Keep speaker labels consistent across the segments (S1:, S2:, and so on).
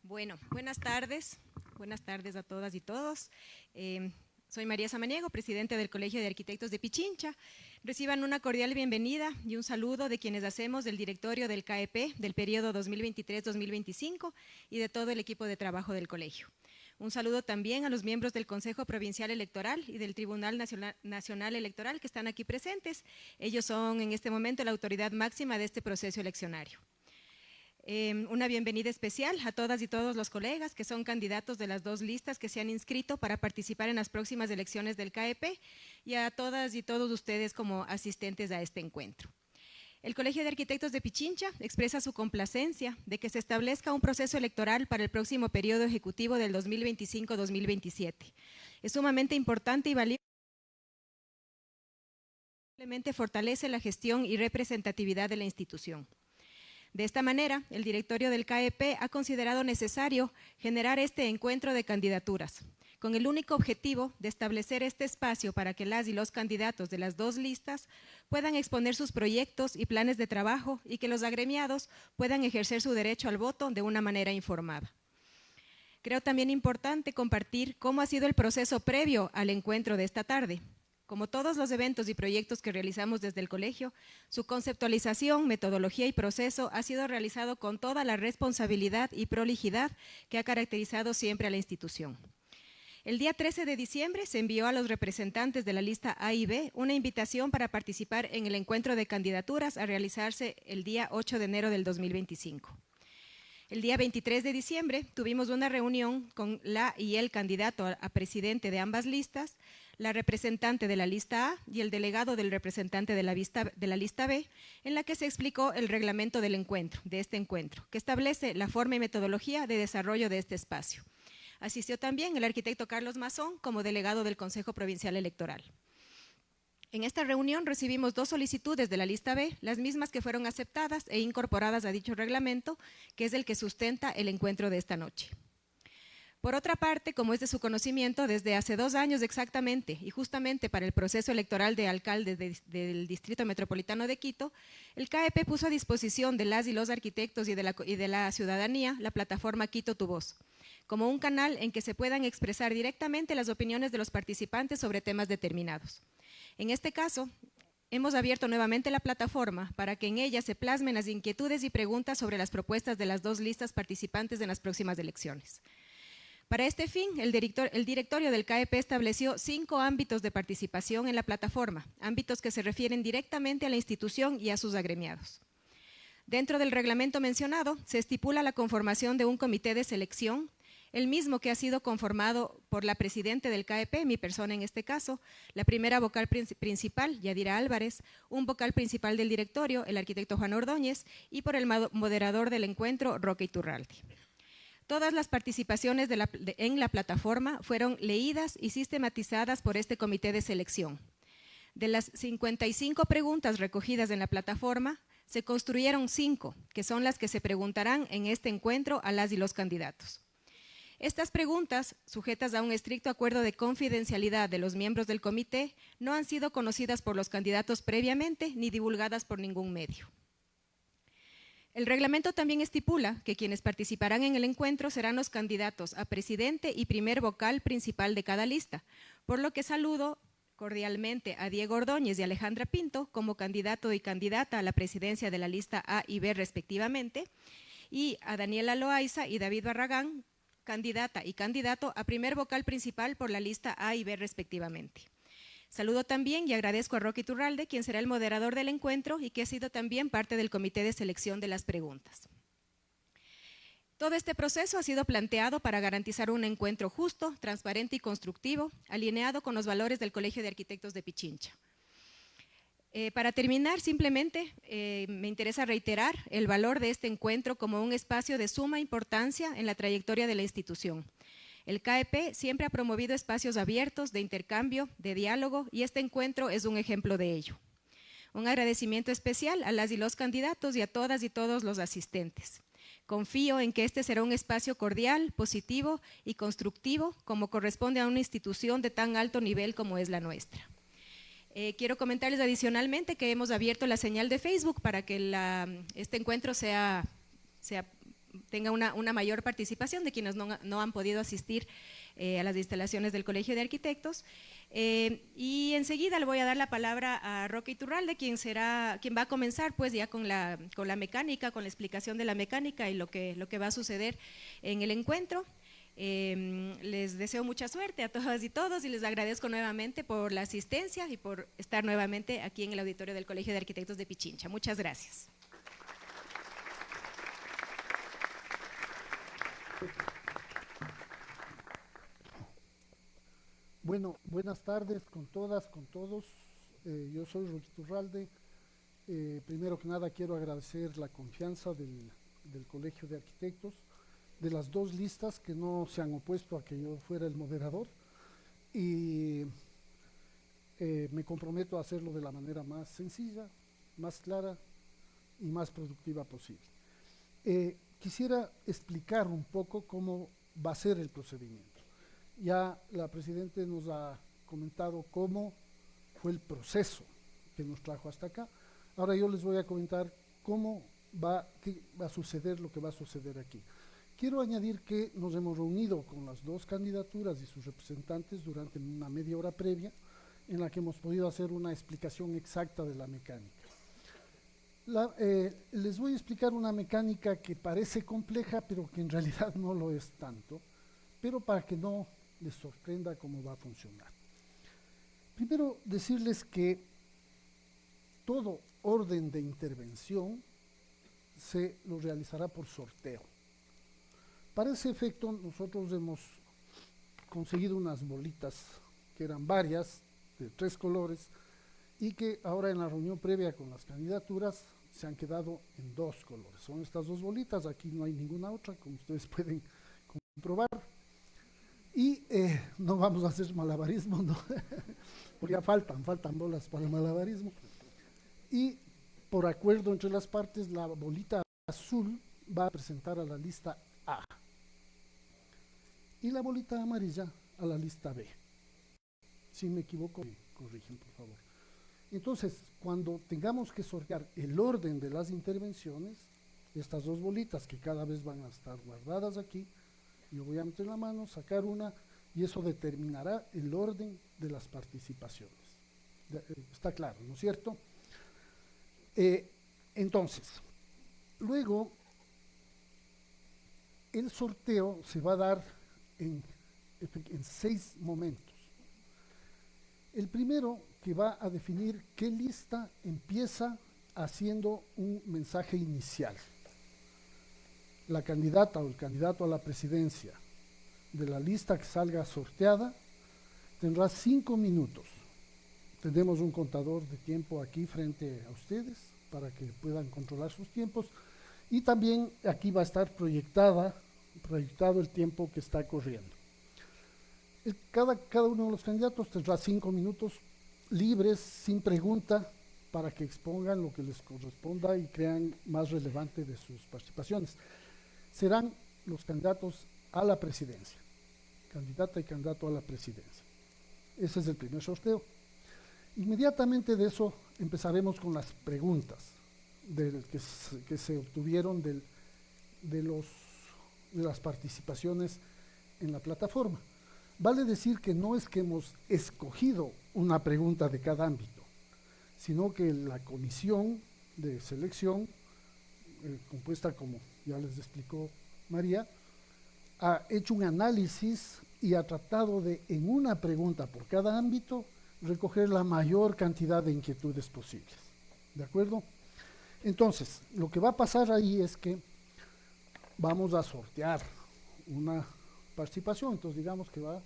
S1: Bueno, buenas tardes a todas y todos. Soy María Samaniego, presidente del Colegio de Arquitectos de Pichincha. Reciban una cordial bienvenida y un saludo de quienes hacemos del directorio del CAEP del periodo 2023-2025 y de todo el equipo de trabajo del colegio. Un saludo también a los miembros del Consejo Provincial Electoral y del Tribunal Nacional Electoral que están aquí presentes. Ellos son en este momento la autoridad máxima de este proceso eleccionario. Una bienvenida especial a todas y todos los colegas que son candidatos de las dos listas que se han inscrito para participar en las próximas elecciones del CAEP y a todas y todos ustedes como asistentes a este encuentro. El Colegio de Arquitectos de Pichincha expresa su complacencia de que se establezca un proceso electoral para el próximo periodo ejecutivo del 2025-2027. Es sumamente importante y valioso. Simplemente fortalece la gestión y representatividad de la institución. De esta manera, el directorio del CAEP ha considerado necesario generar este encuentro de candidaturas, con el único objetivo de establecer este espacio para que las y los candidatos de las dos listas puedan exponer sus proyectos y planes de trabajo y que los agremiados puedan ejercer su derecho al voto de una manera informada. Creo también importante compartir cómo ha sido el proceso previo al encuentro de esta tarde. Como todos los eventos y proyectos que realizamos desde el colegio, su conceptualización, metodología y proceso ha sido realizado con toda la responsabilidad y prolijidad que ha caracterizado siempre a la institución. El día 13 de diciembre se envió a los representantes de la lista A y B una invitación para participar en el encuentro de candidaturas a realizarse el día 8 de enero del 2025. El día 23 de diciembre tuvimos una reunión con la y el candidato a presidente de ambas listas, la representante de la lista A y el delegado del representante de la lista B, en la que se explicó el reglamento del encuentro, que establece la forma y metodología de desarrollo de este espacio. Asistió también el arquitecto Carlos Mazón como delegado del Consejo Provincial Electoral. En esta reunión recibimos dos solicitudes de la lista B, las mismas que fueron aceptadas e incorporadas a dicho reglamento, que es el que sustenta el encuentro de esta noche. Por otra parte, como es de su conocimiento, desde hace 2 años exactamente y justamente para el proceso electoral de alcalde del Distrito Metropolitano de Quito, el CAEP puso a disposición de las y los arquitectos y de la ciudadanía la plataforma Quito Tu Voz, como un canal en que se puedan expresar directamente las opiniones de los participantes sobre temas determinados. En este caso, hemos abierto nuevamente la plataforma para que en ella se plasmen las inquietudes y preguntas sobre las propuestas de las dos listas participantes en las próximas elecciones. Para este fin, el directorio del CAEP estableció 5 ámbitos de participación en la plataforma, ámbitos que se refieren directamente a la institución y a sus agremiados. Dentro del reglamento mencionado, se estipula la conformación de un comité de selección, el mismo que ha sido conformado por la presidenta del CAEP, mi persona en este caso, la primera vocal principal, Yadira Álvarez, un vocal principal del directorio, el arquitecto Juan Ordóñez, y por el moderador del encuentro, Roque Iturralde. Todas las participaciones en la plataforma fueron leídas y sistematizadas por este comité de selección. De las 55 preguntas recogidas en la plataforma, se construyeron 5, que son las que se preguntarán en este encuentro a las y los candidatos. Estas preguntas, sujetas a un estricto acuerdo de confidencialidad de los miembros del comité, no han sido conocidas por los candidatos previamente ni divulgadas por ningún medio. El reglamento también estipula que quienes participarán en el encuentro serán los candidatos a presidente y primer vocal principal de cada lista, por lo que saludo cordialmente a Diego Ordóñez y Alejandra Pinto como candidato y candidata a la presidencia de la lista A y B respectivamente, y a Daniela Loaiza y David Barragán, candidata y candidato a primer vocal principal por la lista A y B respectivamente. Saludo también y agradezco a Roque Iturralde, quien será el moderador del encuentro y que ha sido también parte del comité de selección de las preguntas. Todo este proceso ha sido planteado para garantizar un encuentro justo, transparente y constructivo, alineado con los valores del Colegio de Arquitectos de Pichincha. Para terminar, simplemente me interesa reiterar el valor de este encuentro como un espacio de suma importancia en la trayectoria de la institución. El CAEP siempre ha promovido espacios abiertos de intercambio, de diálogo, y este encuentro es un ejemplo de ello. Un agradecimiento especial a las y los candidatos y a todas y todos los asistentes. Confío en que este será un espacio cordial, positivo y constructivo, como corresponde a una institución de tan alto nivel como es la nuestra. Quiero comentarles adicionalmente que hemos abierto la señal de Facebook para que este encuentro sea tenga una mayor participación de quienes no han podido asistir a las instalaciones del Colegio de Arquitectos. Y enseguida le voy a dar la palabra a Roque Iturralde, quien va a comenzar pues ya con la mecánica, con la explicación de la mecánica y lo que va a suceder en el encuentro. Les deseo mucha suerte a todas y todos y les agradezco nuevamente por la asistencia y por estar nuevamente aquí en el auditorio del Colegio de Arquitectos de Pichincha. Muchas gracias.
S2: Bueno, buenas tardes con todas, con todos. Yo soy Roque Iturralde. Primero que nada quiero agradecer la confianza del Colegio de Arquitectos, de las dos listas que no se han opuesto a que yo fuera el moderador, y me comprometo a hacerlo de la manera más sencilla, más clara y más productiva posible. Quisiera explicar un poco cómo va a ser el procedimiento. Ya la Presidenta nos ha comentado cómo fue el proceso que nos trajo hasta acá. Ahora yo les voy a comentar qué va a suceder, lo que va a suceder aquí. Quiero añadir que nos hemos reunido con las dos candidaturas y sus representantes durante una media hora previa, en la que hemos podido hacer una explicación exacta de la mecánica. Les voy a explicar una mecánica que parece compleja, pero que en realidad no lo es tanto, pero para que no les sorprenda cómo va a funcionar. Primero, decirles que todo orden de intervención se lo realizará por sorteo. Para ese efecto, nosotros hemos conseguido unas bolitas, que eran varias, de 3 colores, y que ahora en la reunión previa con las candidaturas se han quedado en 2 colores. Son estas 2 bolitas, aquí no hay ninguna otra, como ustedes pueden comprobar. Y no vamos a hacer malabarismo, ¿no? Porque ya faltan bolas para el malabarismo. Y por acuerdo entre las partes, la bolita azul va a presentar a la lista A y la bolita amarilla a la lista B. Si me equivoco, me corrigen, por favor. Entonces, cuando tengamos que sortear el orden de las intervenciones, estas 2 bolitas que cada vez van a estar guardadas aquí, yo voy a meter la mano, sacar una, y eso determinará el orden de las participaciones. Está claro, ¿no es cierto? Entonces, luego, el sorteo se va a dar en 6 momentos. El primero, que va a definir qué lista empieza haciendo un mensaje inicial. La candidata o el candidato a la presidencia de la lista que salga sorteada tendrá 5 minutos. Tenemos un contador de tiempo aquí frente a ustedes para que puedan controlar sus tiempos, y también aquí va a estar proyectado el tiempo que está corriendo. Cada uno de los candidatos tendrá 5 minutos libres, sin pregunta, para que expongan lo que les corresponda y crean más relevante de sus participaciones. Serán los candidatos a la presidencia, candidata y candidato a la presidencia. Ese es el primer sorteo. Inmediatamente de eso empezaremos con las preguntas que se obtuvieron de las participaciones en la plataforma. Vale decir que no es que hemos escogido una pregunta de cada ámbito, sino que la comisión de selección, compuesta, como ya les explicó María, ha hecho un análisis y ha tratado de, en una pregunta por cada ámbito, recoger la mayor cantidad de inquietudes posibles. ¿De acuerdo? Entonces, lo que va a pasar ahí es que vamos a sortear una participación. Entonces, digamos que va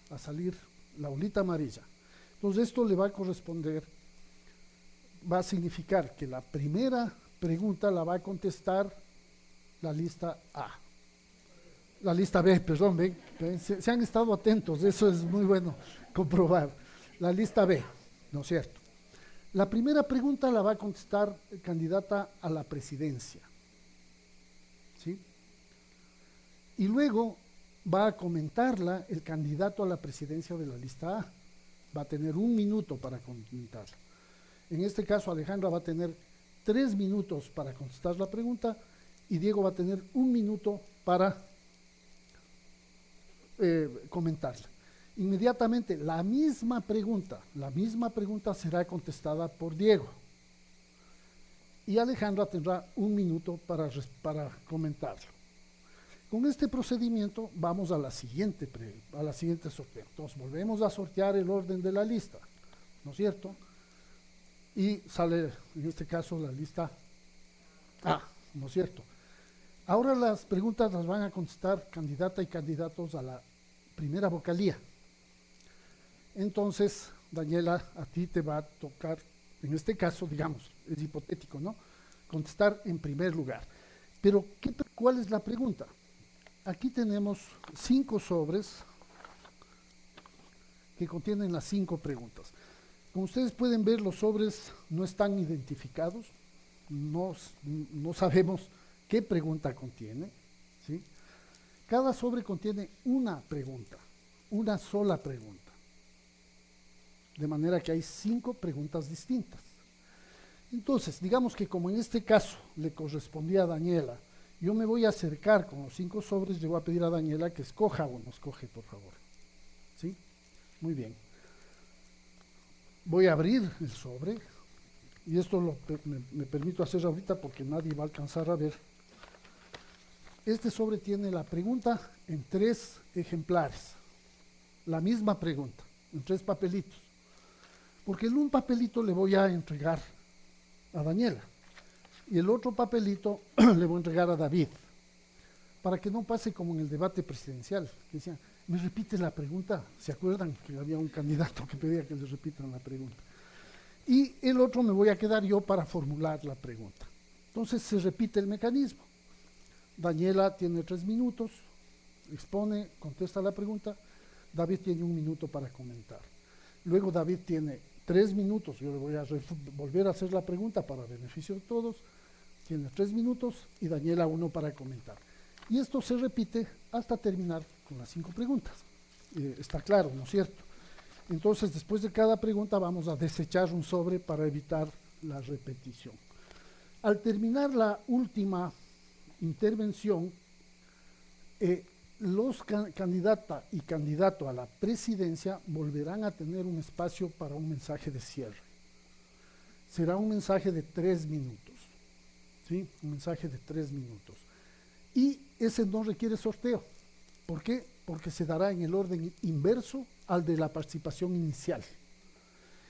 S2: a salir la bolita amarilla. Entonces, esto le va a corresponder, va a significar que la primera pregunta la va a contestar la lista A. La lista B, perdón, ven, se han estado atentos, eso es muy bueno comprobar. La lista B, ¿no es cierto? La primera pregunta la va a contestar el candidata a la presidencia, ¿sí? Y luego va a comentarla el candidato a la presidencia de la lista A. Va a tener 1 minuto para comentarla. En este caso, Alejandra va a tener 3 minutos para contestar la pregunta y Diego va a tener 1 minuto para comentarla. Inmediatamente la misma pregunta será contestada por Diego. Y Alejandra tendrá 1 minuto para comentarlo. Con este procedimiento vamos a la siguiente sorteo. Entonces volvemos a sortear el orden de la lista, ¿no es cierto? Y sale, en este caso, la lista A, ¿no es cierto? Ahora las preguntas las van a contestar candidata y candidatos a la primera vocalía. Entonces, Daniela, a ti te va a tocar, en este caso, digamos, es hipotético, ¿no? Contestar en primer lugar. Pero, ¿cuál es la pregunta? Aquí tenemos 5 sobres que contienen las 5 preguntas. Como ustedes pueden ver, los sobres no están identificados, no sabemos qué pregunta contiene, ¿sí? Cada sobre contiene una pregunta, una sola pregunta. De manera que hay 5 preguntas distintas. Entonces, digamos que como en este caso le correspondía a Daniela, yo me voy a acercar con los 5 sobres, le voy a pedir a Daniela que escoja uno. Escoge, por favor. ¿Sí? Muy bien. Voy a abrir el sobre, y esto me permito hacer ahorita porque nadie va a alcanzar a ver. Este sobre tiene la pregunta en 3 ejemplares. La misma pregunta, en 3 papelitos. Porque en un papelito le voy a entregar a Daniela y el otro papelito le voy a entregar a David, para que no pase como en el debate presidencial, que decían, ¿me repite la pregunta? ¿Se acuerdan que había un candidato que pedía que le repitan la pregunta? Y el otro me voy a quedar yo para formular la pregunta. Entonces se repite el mecanismo. Daniela tiene 3 minutos, expone, contesta la pregunta. David tiene 1 minuto para comentar. Luego David tiene 3 minutos, yo le voy a volver a hacer la pregunta para beneficio de todos. Tiene 3 minutos y Daniela 1 para comentar. Y esto se repite hasta terminar con las 5 preguntas. Está claro, ¿no es cierto? Entonces, después de cada pregunta vamos a desechar un sobre para evitar la repetición. Al terminar la última intervención, los candidata y candidato a la presidencia volverán a tener un espacio para un mensaje de cierre. Será un mensaje de 3 minutos, ¿sí? Un mensaje de 3 minutos. Y ese no requiere sorteo. ¿Por qué? Porque se dará en el orden inverso al de la participación inicial.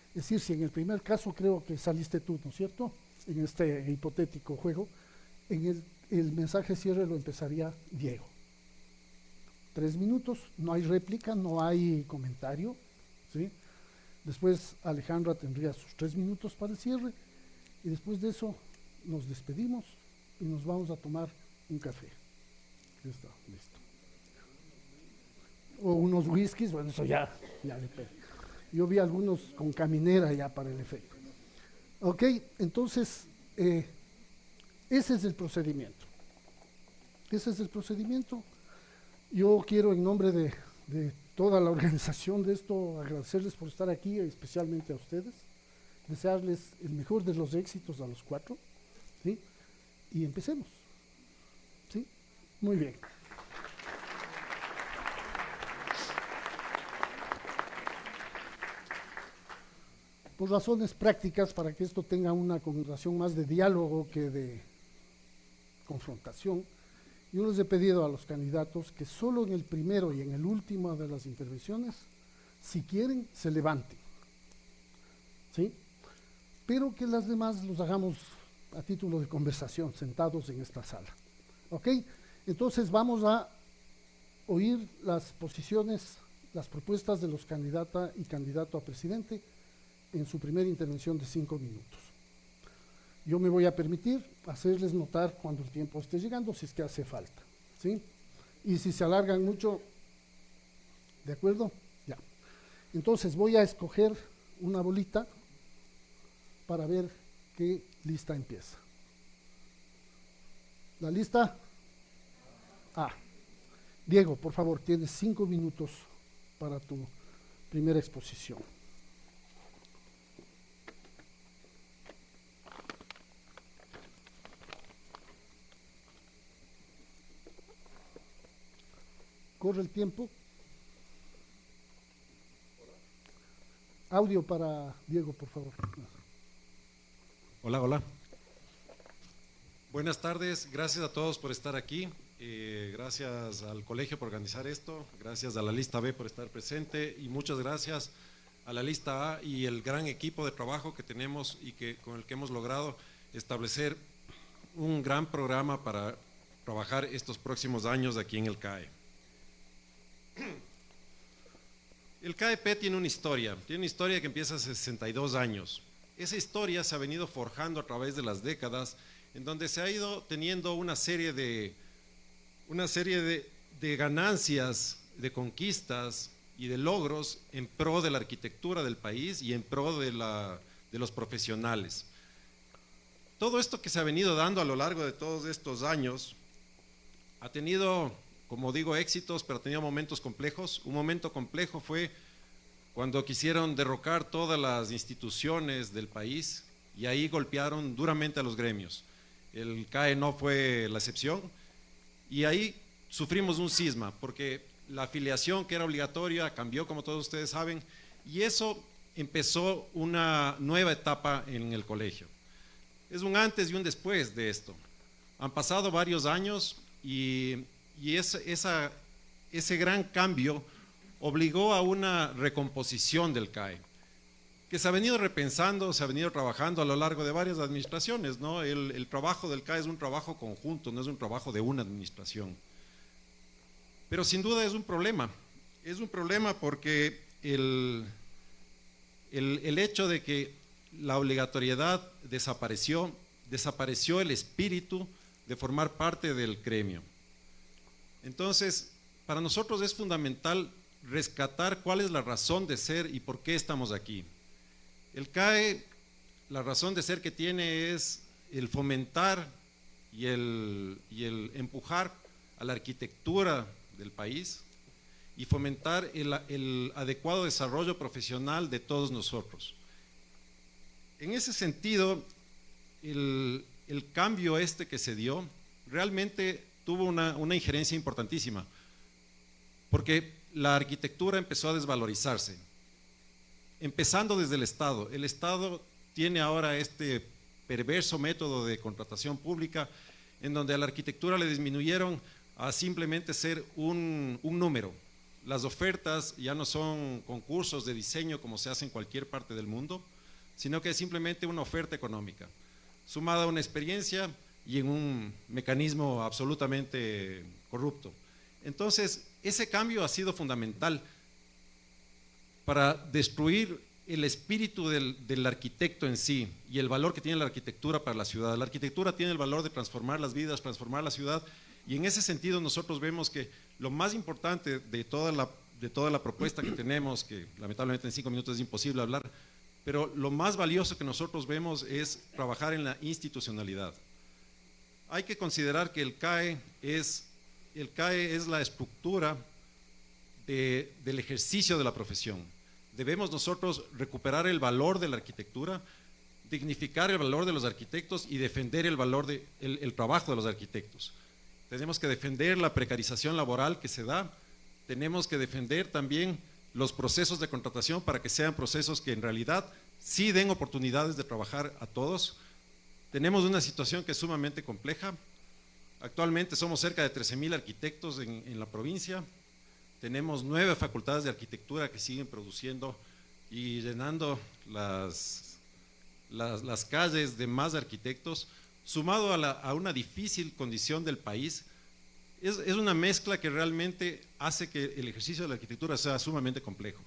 S2: Es decir, si en el primer caso creo que saliste tú, ¿no es cierto? En este hipotético juego, en el mensaje de cierre lo empezaría Diego. 3 minutos, no hay réplica, no hay comentario, ¿sí? Después Alejandra tendría sus 3 minutos para el cierre y después de eso nos despedimos y nos vamos a tomar un café. Listo. O unos whiskies, bueno, eso ya depende. Yo vi algunos con caminera ya para el efecto. Ok, entonces, ese es el procedimiento. Yo quiero, en nombre de toda la organización de esto, agradecerles por estar aquí, especialmente a ustedes, desearles el mejor de los éxitos a los 4, ¿sí? Y empecemos, ¿sí? Muy bien. Por razones prácticas, para que esto tenga una connotación más de diálogo que de confrontación, yo les he pedido a los candidatos que solo en el primero y en el último de las intervenciones, si quieren, se levanten, ¿sí? Pero que las demás los hagamos a título de conversación, sentados en esta sala, ¿ok? Entonces vamos a oír las posiciones, las propuestas de los candidata y candidato a presidente en su primera intervención de 5 minutos. Yo me voy a permitir hacerles notar cuando el tiempo esté llegando, si es que hace falta, ¿sí? Y si se alargan mucho, ¿de acuerdo? Ya. Entonces voy a escoger una bolita para ver qué lista empieza. ¿La lista? A. Diego, por favor, tienes 5 minutos para tu primera exposición. corre el tiempo. Audio para Diego, por favor.
S3: Hola, hola. Buenas tardes, gracias a todos por estar aquí. Gracias al colegio por organizar esto, gracias a la lista B por estar presente y muchas gracias a la lista A y el gran equipo de trabajo que tenemos y con el que hemos logrado establecer un gran programa para trabajar estos próximos años aquí en el CAE. El CAEP tiene una historia que empieza hace 62 años. Esa historia se ha venido forjando a través de las décadas, en donde se ha ido teniendo una serie de ganancias, de conquistas y de logros en pro de la arquitectura del país y en pro de los profesionales. Todo esto que se ha venido dando a lo largo de todos estos años ha tenido, como digo, éxitos, pero ha tenido momentos complejos. Un momento complejo fue cuando quisieron derrocar todas las instituciones del país y ahí golpearon duramente a los gremios. El CAE no fue la excepción y ahí sufrimos un cisma porque la afiliación que era obligatoria cambió, como todos ustedes saben, y eso empezó una nueva etapa en el colegio. Es un antes y un después de esto. Han pasado varios años y ese gran cambio obligó a una recomposición del CAE, que se ha venido repensando, se ha venido trabajando a lo largo de varias administraciones, ¿no? El trabajo del CAE es un trabajo conjunto, no es un trabajo de una administración. Pero sin duda es un problema porque el hecho de que la obligatoriedad desapareció el espíritu de formar parte del gremio. Entonces, para nosotros es fundamental rescatar cuál es la razón de ser y por qué estamos aquí. El CAE, la razón de ser que tiene es el fomentar y el empujar a la arquitectura del país y fomentar el adecuado desarrollo profesional de todos nosotros. En ese sentido, el cambio que se dio realmente tuvo una injerencia importantísima, porque la arquitectura empezó a desvalorizarse, empezando desde el Estado. El Estado tiene ahora este perverso método de contratación pública en donde a la arquitectura le disminuyeron a simplemente ser un número. Las ofertas ya no son concursos de diseño como se hace en cualquier parte del mundo, sino que es simplemente una oferta económica, sumada a una experiencia y en un mecanismo absolutamente corrupto. Entonces, ese cambio ha sido fundamental para destruir el espíritu del arquitecto en sí y el valor que tiene la arquitectura para la ciudad. La arquitectura tiene el valor de transformar las vidas, transformar la ciudad, y en ese sentido nosotros vemos que lo más importante de toda la propuesta que tenemos, que lamentablemente en 5 minutos es imposible hablar, pero lo más valioso que nosotros vemos es trabajar en la institucionalidad. Hay que considerar que el CAE es la estructura del ejercicio de la profesión. Debemos nosotros recuperar el valor de la arquitectura, dignificar el valor de los arquitectos y defender el trabajo de los arquitectos. Tenemos que defender la precarización laboral que se da, tenemos que defender también los procesos de contratación para que sean procesos que en realidad sí den oportunidades de trabajar a todos. Tenemos una situación que es sumamente compleja. Actualmente somos cerca de 13,000 arquitectos en la provincia. Tenemos 9 facultades de arquitectura que siguen produciendo y llenando las calles de más arquitectos, sumado a una difícil condición del país. Es una mezcla que realmente hace que el ejercicio de la arquitectura sea sumamente complejo.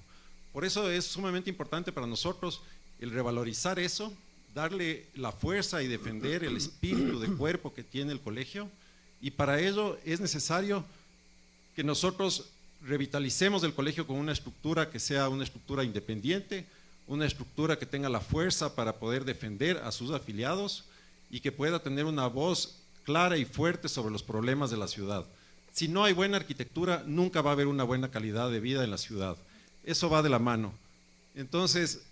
S3: Por eso es sumamente importante para nosotros el revalorizar eso, darle la fuerza y defender el espíritu de cuerpo que tiene el colegio, y para ello es necesario que nosotros revitalicemos el colegio con una estructura que sea una estructura independiente, una estructura que tenga la fuerza para poder defender a sus afiliados y que pueda tener una voz clara y fuerte sobre los problemas de la ciudad. Si no hay buena arquitectura, nunca va a haber una buena calidad de vida en la ciudad. Eso va de la mano. Entonces,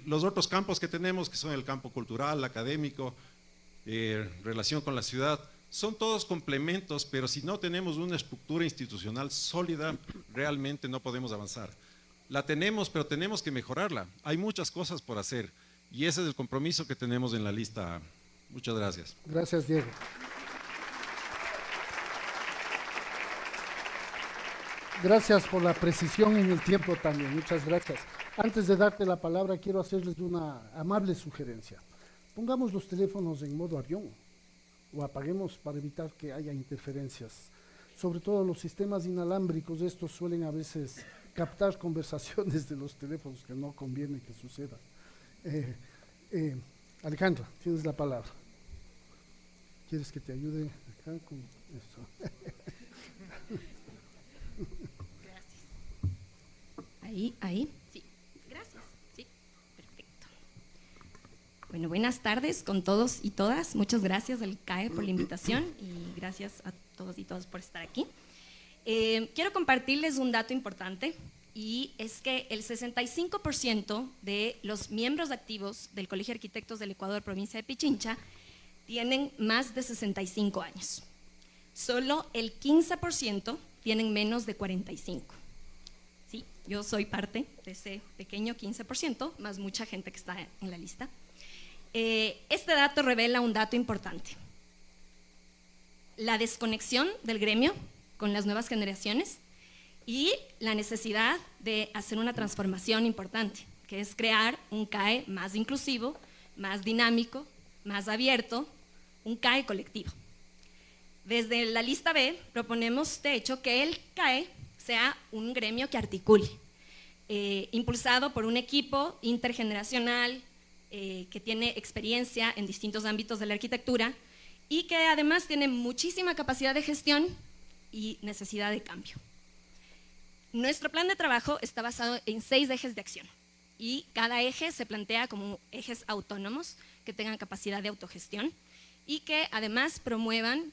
S3: los otros campos que tenemos, que son el campo cultural, académico, relación con la ciudad, Son todos complementos, pero si no tenemos una estructura institucional sólida, realmente no podemos avanzar. La tenemos, pero tenemos que mejorarla. Hay muchas cosas por hacer y ese es el compromiso que tenemos en la lista A. Muchas gracias.
S2: Gracias, Diego. Gracias por la precisión en el tiempo también, muchas gracias. Antes de darte la palabra, quiero hacerles una amable sugerencia. Pongamos los teléfonos en modo avión o apaguemos para evitar que haya interferencias. Sobre todo los sistemas inalámbricos, estos suelen a veces captar conversaciones de los teléfonos que no conviene que suceda. Alejandra, tienes la palabra. ¿Quieres que te ayude acá con eso?
S4: Ahí, sí, gracias, sí, perfecto. Bueno, buenas tardes con todos y todas, muchas gracias al CAE por la invitación y gracias a todos y todas por estar aquí. Quiero compartirles un dato importante y es que el 65% de los miembros activos del Colegio de Arquitectos del Ecuador, provincia de Pichincha, tienen más de 65 años. Solo el 15% tienen menos de 45. Sí, yo soy parte de ese pequeño 15%, más mucha gente que está en la lista. Este dato revela un dato importante. La desconexión del gremio con las nuevas generaciones y la necesidad de hacer una transformación importante, que es crear un CAE más inclusivo, más dinámico, más abierto, un CAE colectivo. Desde la lista B proponemos, de hecho, que el CAE sea un gremio que articule, impulsado por un equipo intergeneracional que tiene experiencia en distintos ámbitos de la arquitectura y que además tiene muchísima capacidad de gestión y necesidad de cambio. Nuestro plan de trabajo está basado en 6 ejes de acción y cada eje se plantea como ejes autónomos que tengan capacidad de autogestión y que además promuevan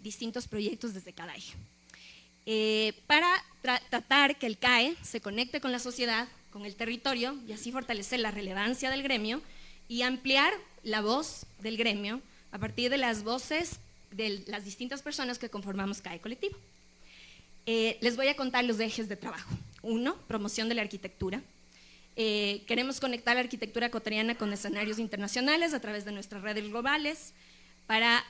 S4: distintos proyectos desde cada eje. Para tratar que el CAE se conecte con la sociedad, con el territorio y así fortalecer la relevancia del gremio y ampliar la voz del gremio a partir de las voces de las distintas personas que conformamos CAE colectivo. Les voy a contar los ejes de trabajo. 1, promoción de la arquitectura. Queremos conectar la arquitectura ecuatoriana con escenarios internacionales a través de nuestras redes globales para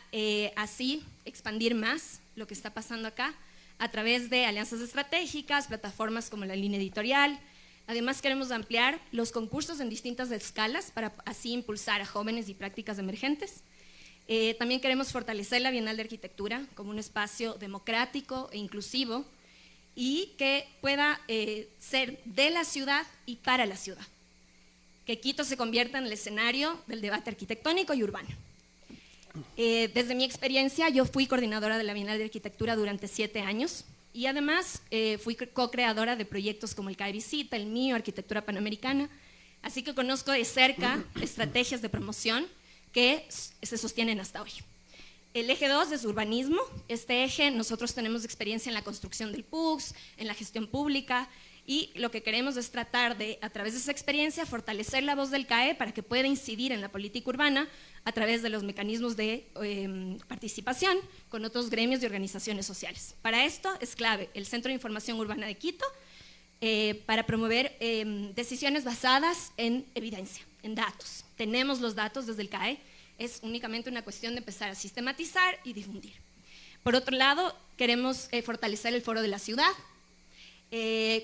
S4: así expandir más lo que está pasando acá a través de alianzas estratégicas, plataformas como la línea editorial. Además queremos ampliar los concursos en distintas escalas para así impulsar a jóvenes y prácticas emergentes. También queremos fortalecer la Bienal de Arquitectura como un espacio democrático e inclusivo y que pueda ser de la ciudad y para la ciudad. Que Quito se convierta en el escenario del debate arquitectónico y urbano. Desde mi experiencia, yo fui coordinadora de la Bienal de Arquitectura durante 7 años y además fui co-creadora de proyectos como el CAE Visita, el mío, Arquitectura Panamericana, así que conozco de cerca estrategias de promoción que se sostienen hasta hoy. El eje 2 es urbanismo. Este eje nosotros tenemos experiencia en la construcción del PUCS, en la gestión pública y lo que queremos es tratar de, a través de esa experiencia, fortalecer la voz del CAE para que pueda incidir en la política urbana a través de los mecanismos de participación con otros gremios y organizaciones sociales. Para esto es clave el Centro de Información Urbana de Quito para promover decisiones basadas en evidencia, en datos. Tenemos los datos desde el CAE, es únicamente una cuestión de empezar a sistematizar y difundir. Por otro lado, queremos fortalecer el Foro de la Ciudad,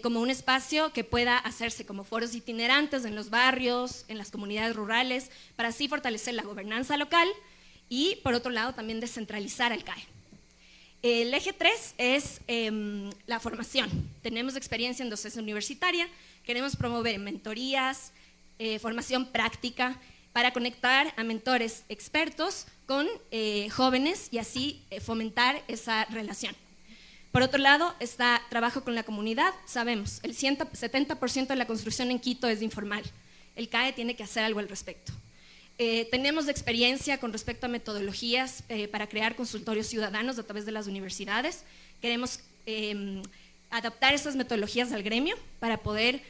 S4: como un espacio que pueda hacerse como foros itinerantes en los barrios, en las comunidades rurales, para así fortalecer la gobernanza local y, por otro lado, también descentralizar al CAE. El eje 3 es la formación. Tenemos experiencia en docencia universitaria, queremos promover mentorías, formación práctica, para conectar a mentores expertos con jóvenes y así fomentar esa relación. Por otro lado, está trabajo con la comunidad. Sabemos, el 70% de la construcción en Quito es informal. El CAE tiene que hacer algo al respecto. Tenemos experiencia con respecto a metodologías para crear consultorios ciudadanos a través de las universidades. Queremos adaptar esas metodologías al gremio para poder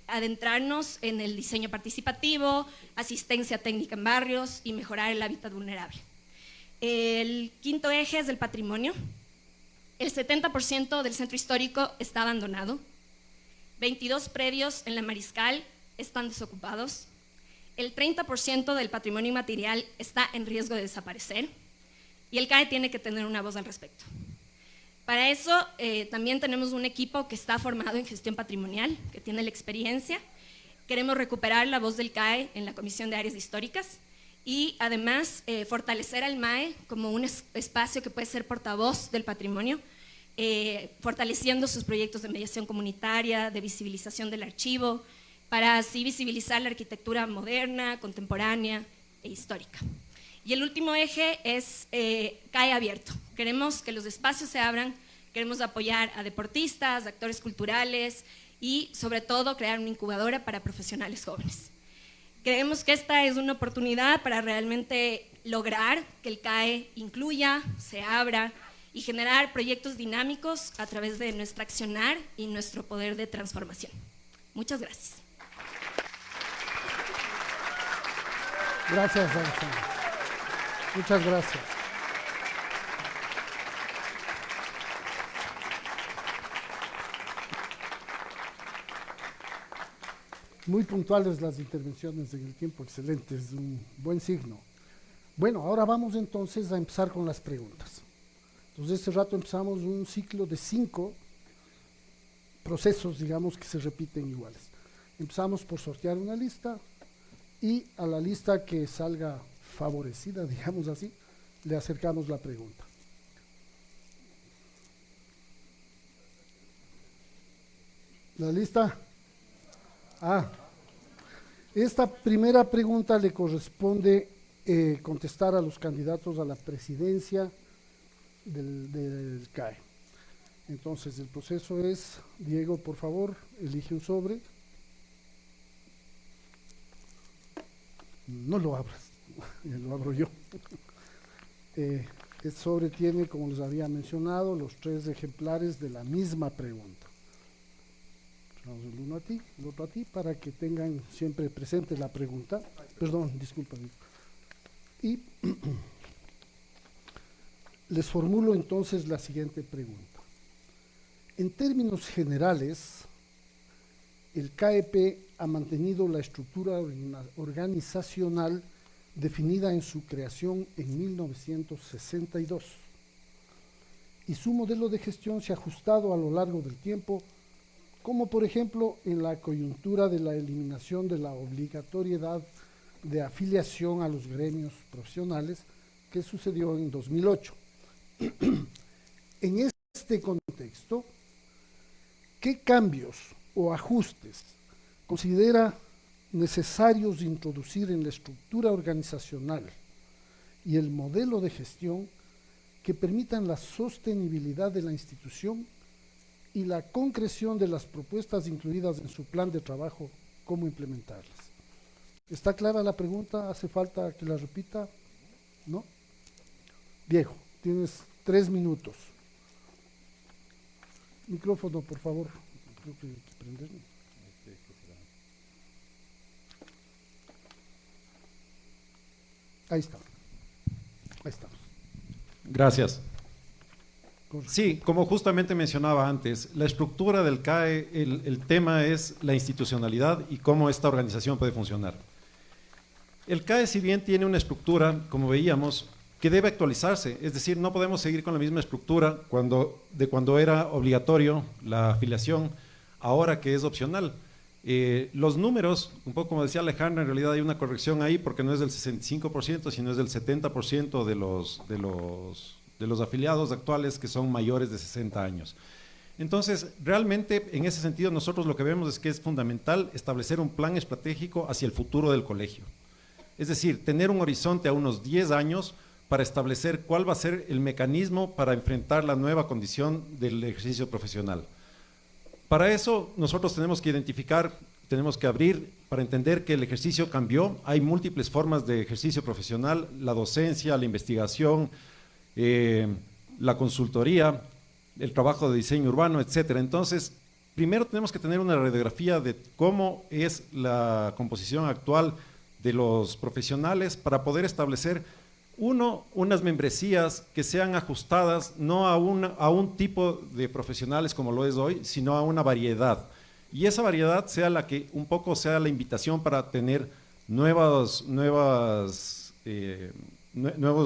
S4: adentrarnos en el diseño participativo, asistencia técnica en barrios y mejorar el hábitat vulnerable. El quinto eje es el patrimonio. El 70% del centro histórico está abandonado. 22 predios en la Mariscal están desocupados. El 30% del patrimonio inmaterial está en riesgo de desaparecer. Y el CAE tiene que tener una voz al respecto. Para eso también tenemos un equipo que está formado en gestión patrimonial, que tiene la experiencia. Queremos recuperar la voz del CAE en la Comisión de Áreas Históricas y además fortalecer al MAE como un espacio que puede ser portavoz del patrimonio, fortaleciendo sus proyectos de mediación comunitaria, de visibilización del archivo, para así visibilizar la arquitectura moderna, contemporánea e histórica. Y el último eje es CAE abierto. Queremos que los espacios se abran, queremos apoyar a deportistas, actores culturales y sobre todo crear una incubadora para profesionales jóvenes. Creemos que esta es una oportunidad para realmente lograr que el CAE incluya, se abra y generar proyectos dinámicos a través de nuestro accionar y nuestro poder de transformación. Muchas gracias.
S2: Gracias, Alexandra. Muchas gracias. Muy puntuales las intervenciones en el tiempo, excelente, es un buen signo. Bueno, ahora vamos entonces a empezar con las preguntas. Entonces, este rato empezamos un ciclo de 5 procesos, digamos, que se repiten iguales. Empezamos por sortear una lista y a la lista que salga favorecida, digamos así, le acercamos la pregunta. ¿La lista? Esta primera pregunta le corresponde contestar a los candidatos a la presidencia del CAE. Entonces, el proceso es, Diego, por favor, elige un sobre. No lo abras, lo abro yo. Este sobre tiene, como les había mencionado, los 3 ejemplares de la misma pregunta. Vamos el uno a ti, el otro a ti, para que tengan siempre presente la pregunta. Perdón, discúlpame. Y les formulo entonces la siguiente pregunta. En términos generales, el CAEP ha mantenido la estructura organizacional definida en su creación en 1962 y su modelo de gestión se ha ajustado a lo largo del tiempo, como por ejemplo en la coyuntura de la eliminación de la obligatoriedad de afiliación a los gremios profesionales que sucedió en 2008. En este contexto, ¿qué cambios o ajustes considera necesarios introducir en la estructura organizacional y el modelo de gestión que permitan la sostenibilidad de la institución y la concreción de las propuestas incluidas en su plan de trabajo, cómo implementarlas? ¿Está clara la pregunta? ¿Hace falta que la repita? ¿No? Diego, tienes 3 minutos. Micrófono, por favor. Creo que hay que prenderlo. Ahí está. Ahí estamos.
S3: Gracias.
S2: Correcto.
S3: Sí, como justamente mencionaba antes, la estructura del CAE, el tema es la institucionalidad y cómo esta organización puede funcionar. El CAE, si bien tiene una estructura, como veíamos, que debe actualizarse, es decir, no podemos seguir con la misma estructura de cuando era obligatorio la afiliación, ahora que es opcional. Los números, un poco como decía Alejandra, en realidad hay una corrección ahí porque no es del 65%, sino es del 70% de los afiliados actuales que son mayores de 60 años. Entonces, realmente, en ese sentido, nosotros lo que vemos es que es fundamental establecer un plan estratégico hacia el futuro del colegio. Es decir, tener un horizonte a unos 10 años para establecer cuál va a ser el mecanismo para enfrentar la nueva condición del ejercicio profesional. Para eso, nosotros tenemos que identificar, tenemos que abrir para entender que el ejercicio cambió. Hay múltiples formas de ejercicio profesional, la docencia, la investigación, la consultoría, el trabajo de diseño urbano, etcétera. Entonces, primero tenemos que tener una radiografía de cómo es la composición actual de los profesionales para poder establecer Uno, unas membresías que sean ajustadas no a un tipo de profesionales como lo es hoy, sino a una variedad. Y esa variedad sea la que un poco sea la invitación para tener nuevos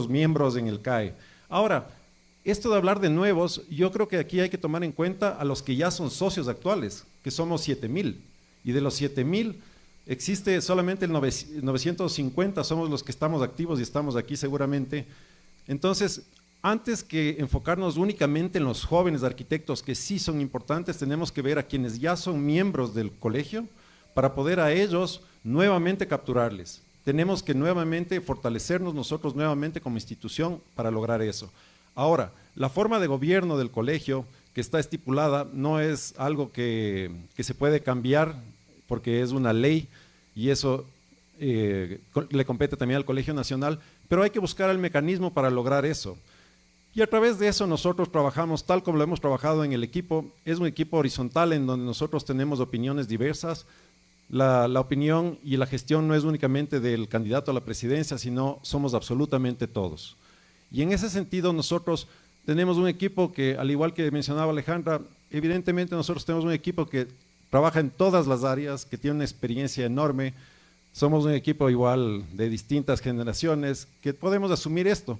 S3: miembros en el CAE. Ahora, esto de hablar de nuevos, yo creo que aquí hay que tomar en cuenta a los que ya son socios actuales, que somos 7,000. Y de los 7,000, existe solamente el 950, somos los que estamos activos y estamos aquí seguramente. Entonces, antes que enfocarnos únicamente en los jóvenes arquitectos, que sí son importantes, tenemos que ver a quienes ya son miembros del colegio para poder a ellos nuevamente capturarles. Tenemos que nuevamente fortalecernos nosotros nuevamente como institución para lograr eso. Ahora, la forma de gobierno del colegio que está estipulada no es algo que se puede cambiar porque es una ley y eso le compete también al Colegio Nacional, pero hay que buscar el mecanismo para lograr eso. Y a través de eso nosotros trabajamos tal como lo hemos trabajado en el equipo. Es un equipo horizontal en donde nosotros tenemos opiniones diversas. La opinión y la gestión no es únicamente del candidato a la presidencia, sino somos absolutamente todos. Y en ese sentido nosotros tenemos un equipo que, al igual que mencionaba Alejandra, evidentemente nosotros tenemos un equipo que trabaja en todas las áreas, que tiene una experiencia enorme. Somos un equipo igual de distintas generaciones que podemos asumir esto.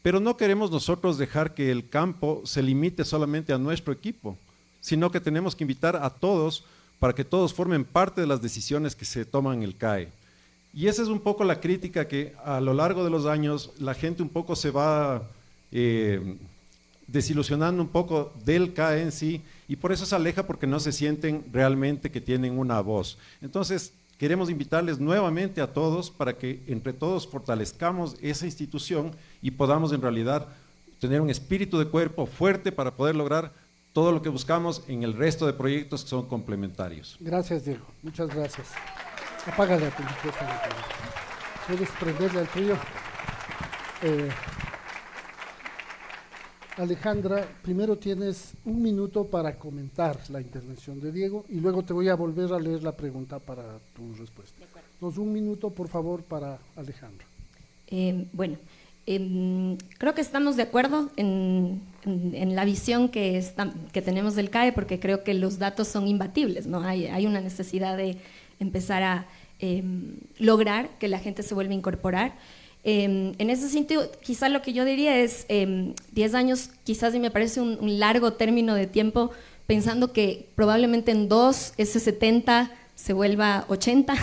S3: Pero no queremos nosotros dejar que el campo se limite solamente a nuestro equipo, sino que tenemos que invitar a todos para que todos formen parte de las decisiones que se toman en el CAE. Y esa es un poco la crítica que a lo largo de los años la gente un poco se va desilusionando un poco del CAE en sí, y por eso se aleja porque no se sienten realmente que tienen una voz. Entonces, queremos invitarles nuevamente a todos para que entre todos fortalezcamos esa institución y podamos en realidad tener un espíritu de cuerpo fuerte para poder lograr todo lo que buscamos en el resto de proyectos que son complementarios.
S2: Gracias, Diego. Muchas gracias. Apágale a tu micrófono. ¿Puedes prenderle al tuyo? Alejandra, primero tienes 1 minuto para comentar la intervención de Diego y luego te voy a volver a leer la pregunta para tu respuesta. Entonces, 1 minuto, por favor, para Alejandra.
S4: Creo que estamos de acuerdo en la visión que tenemos del CAE, porque creo que los datos son imbatibles, ¿no? Hay una necesidad de empezar a lograr que la gente se vuelva a incorporar. En ese sentido, quizás lo que yo diría es 10 años, quizás y me parece un largo término de tiempo, pensando que probablemente en 2 ese 70 se vuelva 80,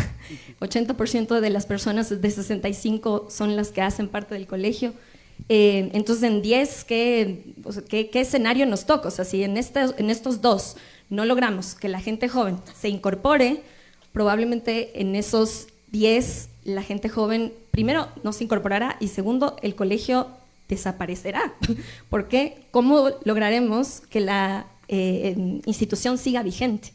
S4: 80% de las personas de 65 son las que hacen parte del colegio. Entonces en 10, ¿qué escenario nos toca? O sea, si en estos 2 no logramos que la gente joven se incorpore, probablemente en esos 10 la gente joven, primero, no se incorporará y segundo, el colegio desaparecerá. ¿Por qué? ¿Cómo lograremos que la institución siga vigente?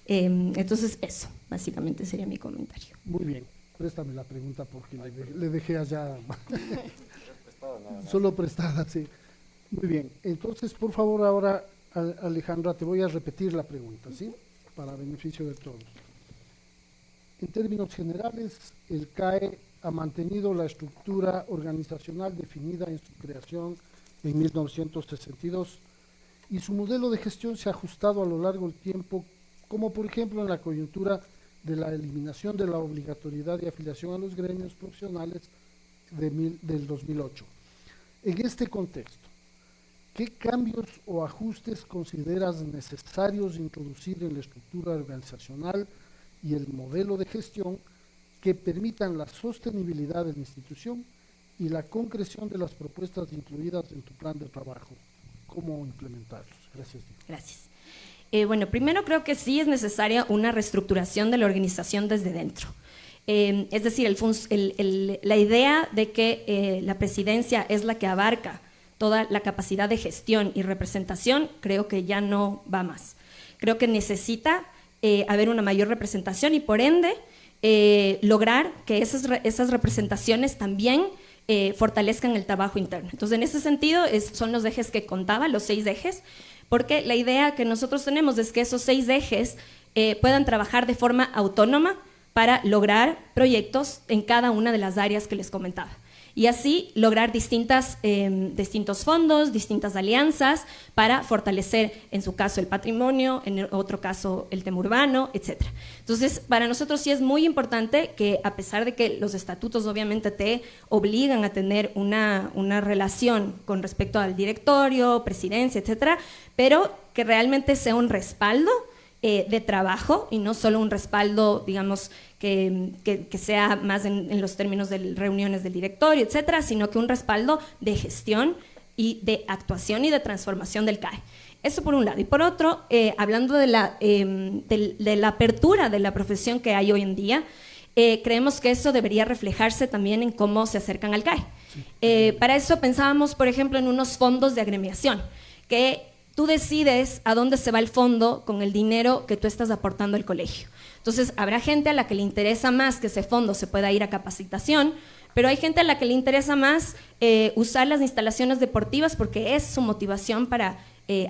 S4: Entonces, eso, básicamente sería mi comentario.
S2: Muy bien, préstame la pregunta porque le dejé allá. Solo prestada, sí. Muy bien, entonces, por favor, ahora, Alejandra, te voy a repetir la pregunta, ¿sí? Para beneficio de todos. En términos generales, el CAE ha mantenido la estructura organizacional definida en su creación en 1962 y su modelo de gestión se ha ajustado a lo largo del tiempo, como por ejemplo en la coyuntura de la eliminación de la obligatoriedad de afiliación a los gremios profesionales del 2008. En este contexto, ¿qué cambios o ajustes consideras necesarios introducir en la estructura organizacional y el modelo de gestión que permitan la sostenibilidad de la institución y la concreción de las propuestas incluidas en tu plan de trabajo? ¿Cómo implementarlos? Gracias.
S4: Gracias. Bueno, primero creo que sí es necesaria una reestructuración de la organización desde dentro. Es decir, la idea de que la presidencia es la que abarca toda la capacidad de gestión y representación, creo que ya no va más. Creo que necesita haber una mayor representación y por ende lograr que esas representaciones también fortalezcan el trabajo interno. Entonces, en ese sentido, son los ejes que contaba, los 6 ejes, porque la idea que nosotros tenemos es que esos 6 ejes puedan trabajar de forma autónoma para lograr proyectos en cada una de las áreas que les comentaba. y así lograr distintos fondos, distintas alianzas para fortalecer, en su caso, el patrimonio, en otro caso, el tema urbano, etc. Entonces, para nosotros sí es muy importante que, a pesar de que los estatutos obviamente te obligan a tener una relación con respecto al directorio, presidencia, etcétera, pero que realmente sea un respaldo de trabajo y no solo un respaldo, digamos, que sea más en los términos de reuniones del directorio, etcétera, sino que un respaldo de gestión y de actuación y de transformación del CAE. Eso por un lado. Y por otro, hablando de la apertura de la profesión que hay hoy en día, creemos que eso debería reflejarse también en cómo se acercan al CAE. Para eso pensábamos, por ejemplo, en unos fondos de agremiación, que tú decides a dónde se va el fondo con el dinero que tú estás aportando al colegio. Entonces, habrá gente a la que le interesa más que ese fondo se pueda ir a capacitación, pero hay gente a la que le interesa más usar las instalaciones deportivas porque es su motivación para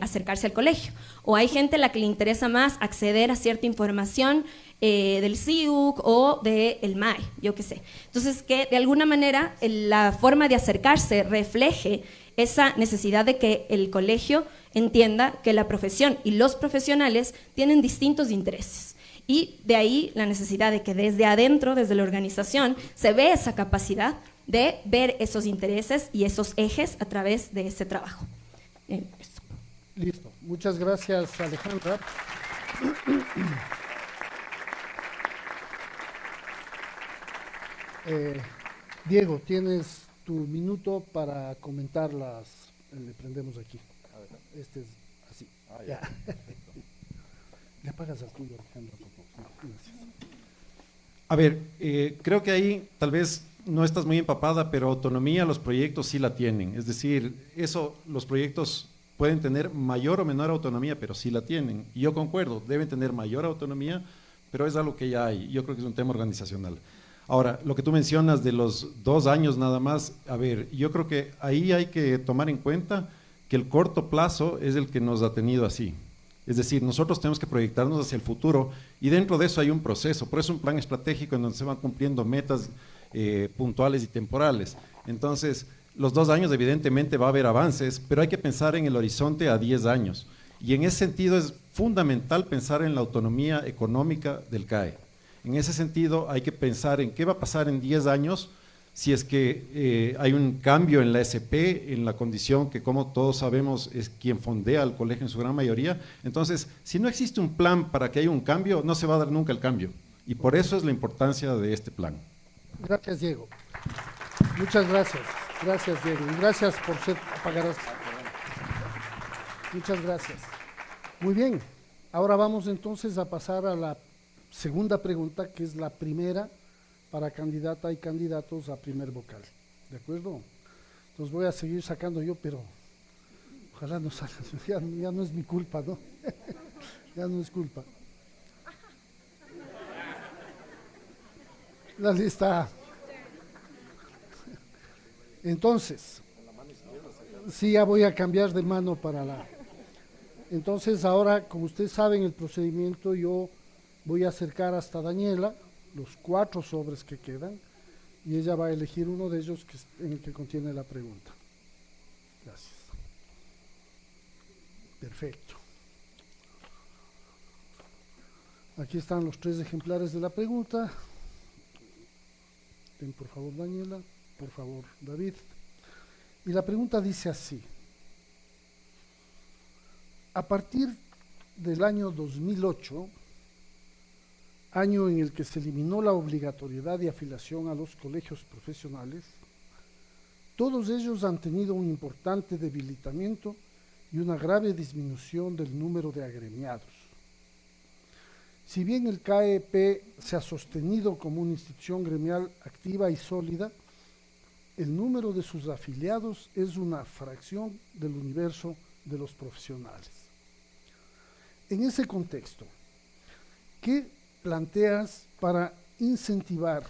S4: acercarse al colegio. O hay gente a la que le interesa más acceder a cierta información del CIUC o del MAE, yo qué sé. Entonces, que de alguna manera la forma de acercarse refleje esa necesidad de que el colegio entienda que la profesión y los profesionales tienen distintos intereses. Y de ahí la necesidad de que desde adentro, desde la organización, se ve esa capacidad de ver esos intereses y esos ejes a través de ese trabajo. Eso.
S2: Listo. Muchas gracias, Alejandra. Diego, tienes tu minuto para comentar le prendemos aquí. Este es así. Ya. Le apagas al tuyo, Alejandra, por favor. Gracias.
S3: A ver, creo que ahí tal vez no estás muy empapada, pero autonomía los proyectos sí la tienen. Es decir, los proyectos pueden tener mayor o menor autonomía, pero sí la tienen. Y yo concuerdo, deben tener mayor autonomía, pero es algo que ya hay. Yo creo que es un tema organizacional. Ahora, lo que tú mencionas de los 2 años nada más, a ver, yo creo que ahí hay que tomar en cuenta que el corto plazo es el que nos ha tenido así. Es decir, nosotros tenemos que proyectarnos hacia el futuro y dentro de eso hay un proceso, por eso un plan estratégico en donde se van cumpliendo metas puntuales y temporales. Entonces, los 2 años evidentemente va a haber avances, pero hay que pensar en el horizonte a 10 años. Y en ese sentido es fundamental pensar en la autonomía económica del CAE. En ese sentido hay que pensar en qué va a pasar en 10 años si es que hay un cambio en la SP, en la condición que, como todos sabemos, es quien fondea al colegio en su gran mayoría. Entonces, si no existe un plan para que haya un cambio, no se va a dar nunca el cambio. Y por eso es la importancia de este plan.
S2: Gracias, Diego. Muchas gracias. Gracias, Diego. Y gracias por ser apagadas. Muchas gracias. Muy bien. Ahora vamos entonces a pasar a la segunda pregunta, que es la primera para candidata y candidatos a primer vocal. ¿De acuerdo? Entonces voy a seguir sacando yo, pero ojalá no salga. Ya no es mi culpa, ¿no? Ya no es culpa. La lista A. Entonces, sí, ya voy a cambiar de mano para la... Entonces ahora, como ustedes saben el procedimiento, yo voy a acercar hasta Daniela los 4 sobres que quedan y ella va a elegir uno de ellos en el que contiene la pregunta. Gracias. Perfecto. Aquí están los 3 ejemplares de la pregunta. Ten por favor, Daniela, por favor, David. Y la pregunta dice así: a partir del año 2008, año en el que se eliminó la obligatoriedad de afiliación a los colegios profesionales, todos ellos han tenido un importante debilitamiento y una grave disminución del número de agremiados. Si bien el CAEP se ha sostenido como una institución gremial activa y sólida, el número de sus afiliados es una fracción del universo de los profesionales. En ese contexto, ¿qué planteas para incentivar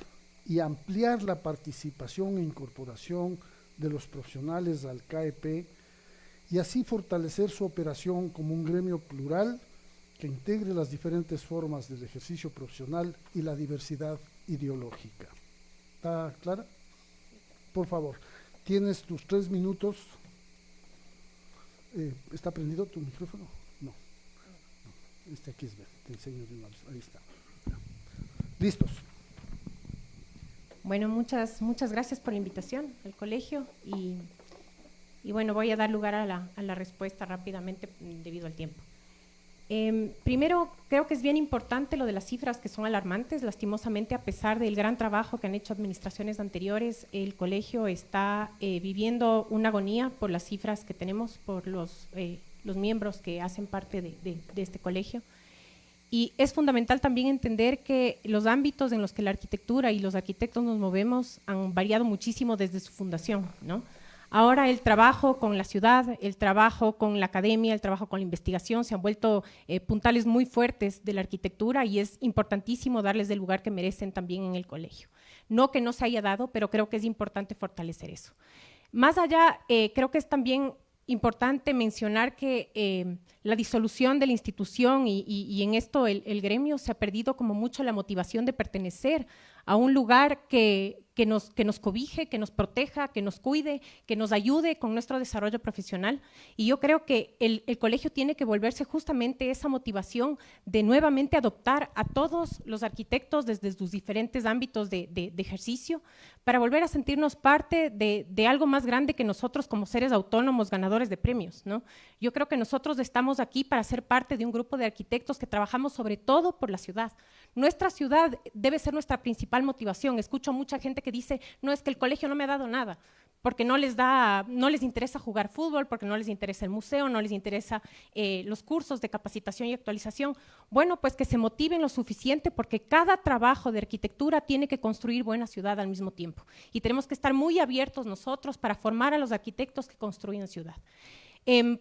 S2: y ampliar la participación e incorporación de los profesionales al CAEP y así fortalecer su operación como un gremio plural que integre las diferentes formas del ejercicio profesional y la diversidad ideológica? ¿Está clara? por favor, tienes tus 3 minutos. ¿Está prendido tu micrófono? No. Este aquí es verde, te enseño de una vez. Ahí está. Listos.
S5: Bueno, muchas gracias por la invitación al colegio y bueno, voy a dar lugar a la respuesta rápidamente debido al tiempo. Primero, creo que es bien importante lo de las cifras que son alarmantes. Lastimosamente, a pesar del gran trabajo que han hecho administraciones anteriores, el colegio está viviendo una agonía por las cifras que tenemos, por los miembros que hacen parte de este colegio. Y es fundamental también entender que los ámbitos en los que la arquitectura y los arquitectos nos movemos han variado muchísimo desde su fundación, ¿no? Ahora el trabajo con la ciudad, el trabajo con la academia, el trabajo con la investigación se han vuelto puntales muy fuertes de la arquitectura y es importantísimo darles el lugar que merecen también en el colegio. No que no se haya dado, pero creo que es importante fortalecer eso. Más allá, creo que es también importante mencionar que la disolución de la institución y en esto el gremio se ha perdido como mucho la motivación de pertenecer a un lugar que nos cobije, que nos proteja, que nos cuide, que nos ayude con nuestro desarrollo profesional. Y yo creo que el colegio tiene que volverse justamente esa motivación de nuevamente adoptar a todos los arquitectos desde sus diferentes ámbitos de ejercicio para volver a sentirnos parte de algo más grande que nosotros como seres autónomos ganadores de premios, ¿no? Yo creo que nosotros estamos aquí para ser parte de un grupo de arquitectos que trabajamos sobre todo por la ciudad. Nuestra ciudad debe ser nuestra principal motivación. Escucho a mucha gente que dice, no, es que el colegio no me ha dado nada, porque no les interesa jugar fútbol, porque no les interesa el museo, no les interesa los cursos de capacitación y actualización. Bueno, pues que se motiven lo suficiente porque cada trabajo de arquitectura tiene que construir buena ciudad al mismo tiempo. Y tenemos que estar muy abiertos nosotros para formar a los arquitectos que construyen ciudad.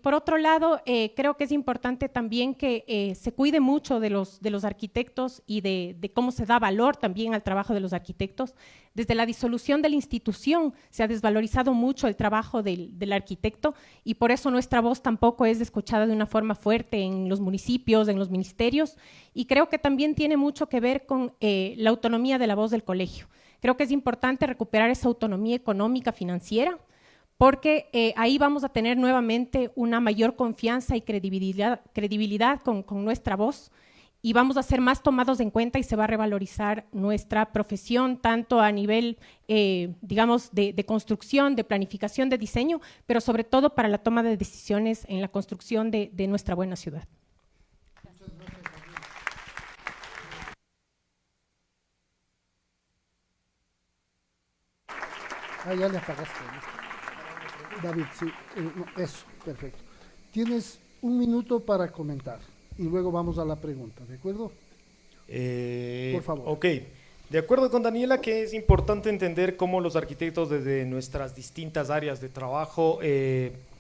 S5: Por otro lado, creo que es importante también que se cuide mucho de los arquitectos y de cómo se da valor también al trabajo de los arquitectos. Desde la disolución de la institución se ha desvalorizado mucho el trabajo del arquitecto y por eso nuestra voz tampoco es escuchada de una forma fuerte en los municipios, en los ministerios, y creo que también tiene mucho que ver con la autonomía de la voz del colegio. Creo que es importante recuperar esa autonomía económica financiera, porque ahí vamos a tener nuevamente una mayor confianza y credibilidad con nuestra voz y vamos a ser más tomados en cuenta y se va a revalorizar nuestra profesión, tanto a nivel, digamos, de construcción, de planificación, de diseño, pero sobre todo para la toma de decisiones en la construcción de nuestra buena ciudad.
S2: Ya le apagaste. David, sí, eso, perfecto. Tienes 1 minuto para comentar y luego vamos a la pregunta, ¿de acuerdo? Por favor.
S6: Ok, de acuerdo con Daniela que es importante entender cómo los arquitectos desde nuestras distintas áreas de trabajo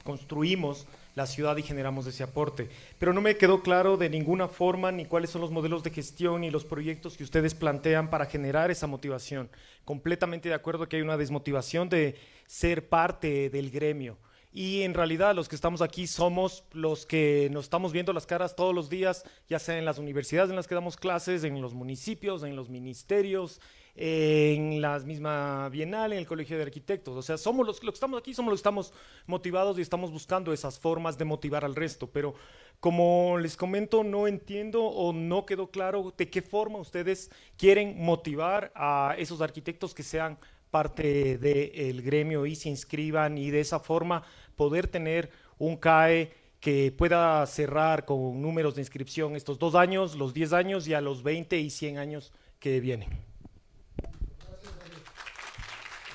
S6: construimos la ciudad y generamos ese aporte, pero no me quedó claro de ninguna forma ni cuáles son los modelos de gestión ni los proyectos que ustedes plantean para generar esa motivación. Completamente de acuerdo que hay una desmotivación de ser parte del gremio y en realidad los que estamos aquí somos los que nos estamos viendo las caras todos los días, ya sea en las universidades en las que damos clases, en los municipios, en los ministerios, en la misma bienal, en el colegio de arquitectos. O sea, somos los que estamos aquí, somos los que estamos motivados y estamos buscando esas formas de motivar al resto, pero como les comento, no entiendo o no quedó claro de qué forma ustedes quieren motivar a esos arquitectos que sean parte del gremio y se inscriban y de esa forma poder tener un CAE que pueda cerrar con números de inscripción estos 2 años, los 10 años y a los 20 y 100 años que vienen.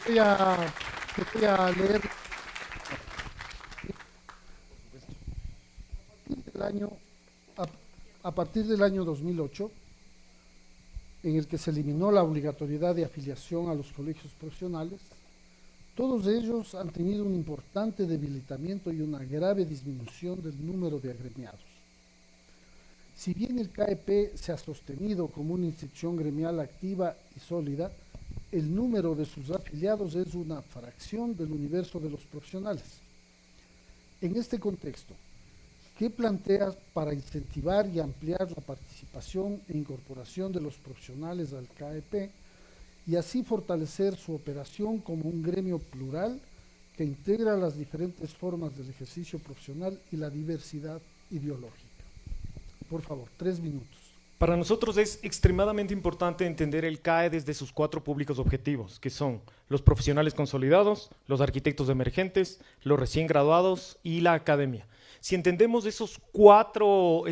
S2: Voy a leer a partir del año 2008, en el que se eliminó la obligatoriedad de afiliación a los colegios profesionales, todos ellos han tenido un importante debilitamiento y una grave disminución del número de agremiados. Si bien el CAEP se ha sostenido como una institución gremial activa y sólida, el número de sus afiliados es una fracción del universo de los profesionales. En este contexto, ¿qué planteas para incentivar y ampliar la participación e incorporación de los profesionales al CAEP y así fortalecer su operación como un gremio plural que integra las diferentes formas del ejercicio profesional y la diversidad ideológica. Por favor, 3 minutos.
S6: Para nosotros es extremadamente importante entender el CAE desde sus 4 públicos objetivos, que son los profesionales consolidados, los arquitectos emergentes, los recién graduados y la academia. Si entendemos esas 4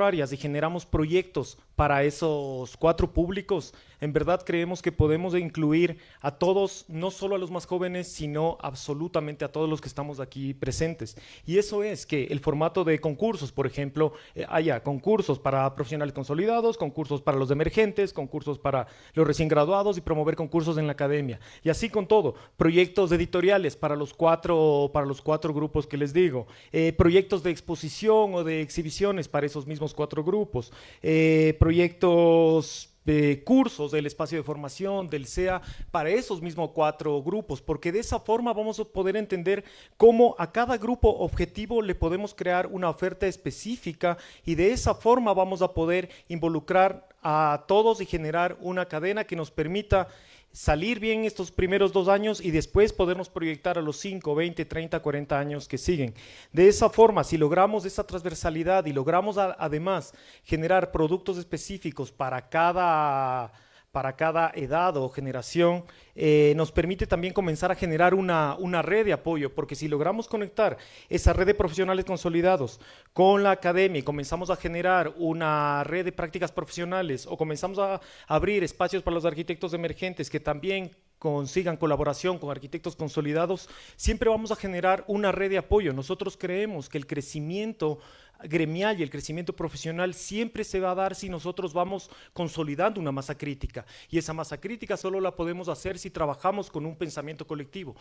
S6: áreas y generamos proyectos para esos 4 públicos, en verdad creemos que podemos incluir a todos, no solo a los más jóvenes, sino absolutamente a todos los que estamos aquí presentes. Y eso es que el formato de concursos, por ejemplo, haya concursos para profesionales consolidados, concursos para los emergentes, concursos para los recién graduados y promover concursos en la academia. Y así con todo, proyectos editoriales para los cuatro grupos que les digo, proyectos de exposición o de exhibiciones para esos mismos 4 grupos, proyectos de cursos del espacio de formación, del SEA, para esos mismos 4 grupos, porque de esa forma vamos a poder entender cómo a cada grupo objetivo le podemos crear una oferta específica y de esa forma vamos a poder involucrar a todos y generar una cadena que nos permita salir bien estos primeros 2 años y después podernos proyectar a los 5, 20, 30, 40 años que siguen. De esa forma, si logramos esa transversalidad y logramos además generar productos específicos para cada edad o generación, nos permite también comenzar a generar una red de apoyo, porque si logramos conectar esa red de profesionales consolidados con la academia y comenzamos a generar una red de prácticas profesionales o comenzamos a abrir espacios para los arquitectos emergentes que también consigan colaboración con arquitectos consolidados, siempre vamos a generar una red de apoyo. Nosotros creemos que el crecimiento gremial y el crecimiento profesional siempre se va a dar si nosotros vamos consolidando una masa crítica, y esa masa crítica solo la podemos hacer si trabajamos con un pensamiento colectivo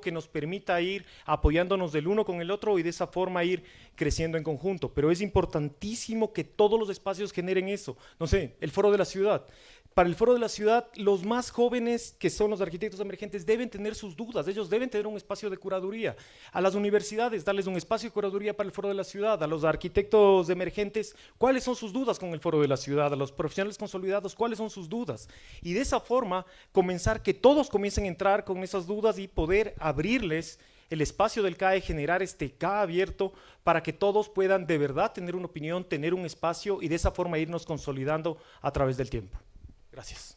S6: que nos permita ir apoyándonos del uno con el otro y de esa forma ir creciendo en conjunto. Pero es importantísimo que todos los espacios generen eso. No sé, el Foro de la Ciudad. Para el Foro de la Ciudad, los más jóvenes, que son los arquitectos emergentes, deben tener sus dudas, ellos deben tener un espacio de curaduría. A las universidades, darles un espacio de curaduría para el Foro de la Ciudad. A los arquitectos emergentes, ¿cuáles son sus dudas con el Foro de la Ciudad? A los profesionales consolidados, ¿cuáles son sus dudas? Y de esa forma, comenzar que todos comiencen a entrar con esas dudas y poder abrirles el espacio del CAE, generar este CAE abierto para que todos puedan de verdad tener una opinión, tener un espacio y de esa forma irnos consolidando a través del tiempo. Gracias.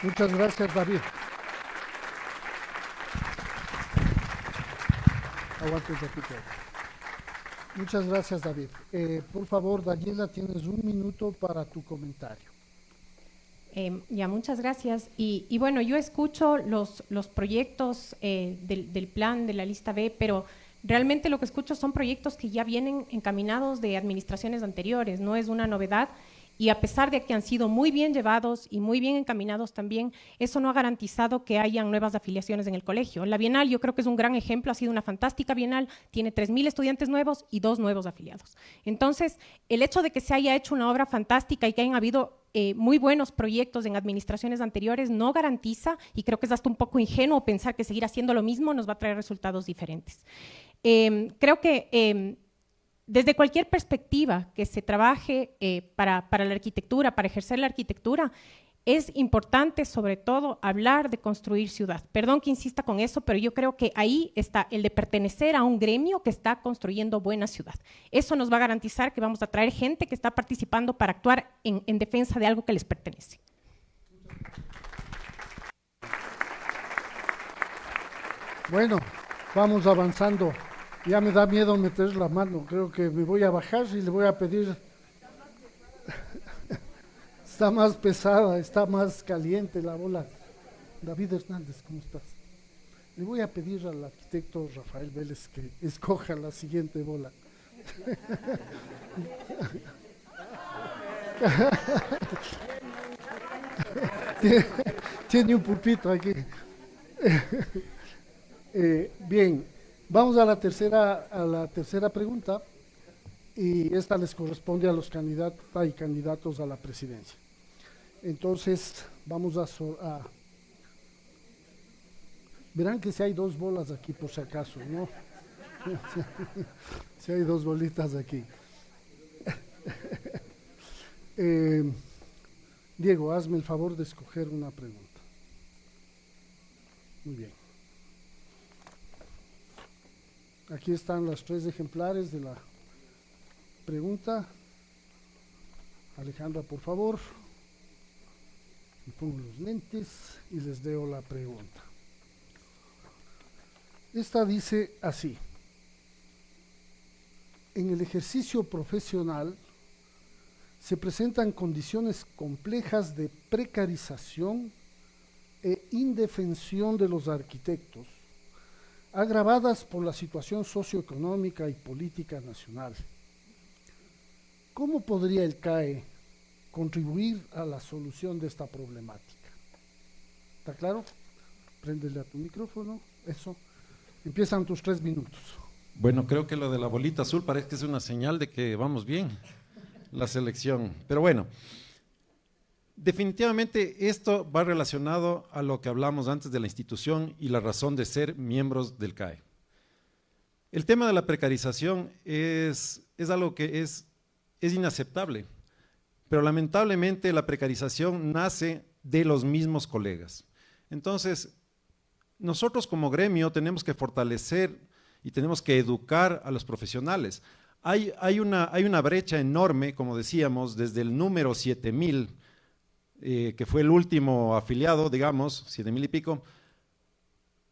S2: Muchas gracias, David. Aguante un ratito. Muchas gracias, David. Por favor, Daniela, tienes 1 minuto para tu comentario.
S5: Muchas gracias. Y bueno, yo escucho los proyectos del plan de la lista B, pero realmente lo que escucho son proyectos que ya vienen encaminados de administraciones anteriores, no es una novedad. Y a pesar de que han sido muy bien llevados y muy bien encaminados también, eso no ha garantizado que hayan nuevas afiliaciones en el colegio. La Bienal yo creo que es un gran ejemplo, ha sido una fantástica Bienal, tiene 3.000 estudiantes nuevos y 2 nuevos afiliados. Entonces, el hecho de que se haya hecho una obra fantástica y que hayan habido muy buenos proyectos en administraciones anteriores no garantiza, y creo que es hasta un poco ingenuo pensar que seguir haciendo lo mismo nos va a traer resultados diferentes. Creo que desde cualquier perspectiva que se trabaje para la arquitectura, para ejercer la arquitectura, es importante sobre todo hablar de construir ciudad. Perdón que insista con eso, pero yo creo que ahí está el de pertenecer a un gremio que está construyendo buena ciudad. Eso nos va a garantizar que vamos a traer gente que está participando para actuar en defensa de algo que les pertenece.
S2: Bueno, vamos avanzando. Ya me da miedo meter la mano, creo que me voy a bajar y le voy a pedir. Está más pesada, está más caliente la bola. David Hernández, ¿cómo estás? Le voy a pedir al arquitecto Rafael Vélez que escoja la siguiente bola. Tiene un pulpito aquí. Bien. Vamos a la tercera pregunta, y esta les corresponde a los candidatos y candidatos a la presidencia. Entonces, vamos a verán que si hay 2 bolas aquí por si acaso, ¿no? Si hay 2 bolitas aquí. Diego, hazme el favor de escoger una pregunta. Muy bien. Aquí están los 3 ejemplares de la pregunta. Alejandra, por favor. Me pongo los lentes y les leo la pregunta. Esta dice así: en el ejercicio profesional se presentan condiciones complejas de precarización e indefensión de los arquitectos, agravadas por la situación socioeconómica y política nacional. ¿Cómo podría el CAE contribuir a la solución de esta problemática? ¿Está claro? Préndele a tu micrófono, eso. Empiezan tus 3 minutos.
S3: Bueno, creo que lo de la bolita azul parece que es una señal de que vamos bien, la selección. Pero bueno, definitivamente esto va relacionado a lo que hablamos antes de la institución y la razón de ser miembros del CAE. El tema de la precarización es algo que es inaceptable, pero lamentablemente la precarización nace de los mismos colegas. Entonces, nosotros como gremio tenemos que fortalecer y tenemos que educar a los profesionales. Hay una brecha enorme, como decíamos, desde el número 7000, que fue el último afiliado, digamos, 7000 y pico,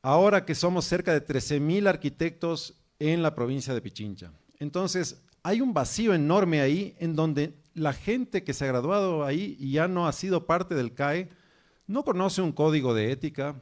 S3: ahora que somos cerca de 13,000 arquitectos en la provincia de Pichincha. Entonces, hay un vacío enorme ahí en donde la gente que se ha graduado ahí y ya no ha sido parte del CAE, no conoce un código de ética,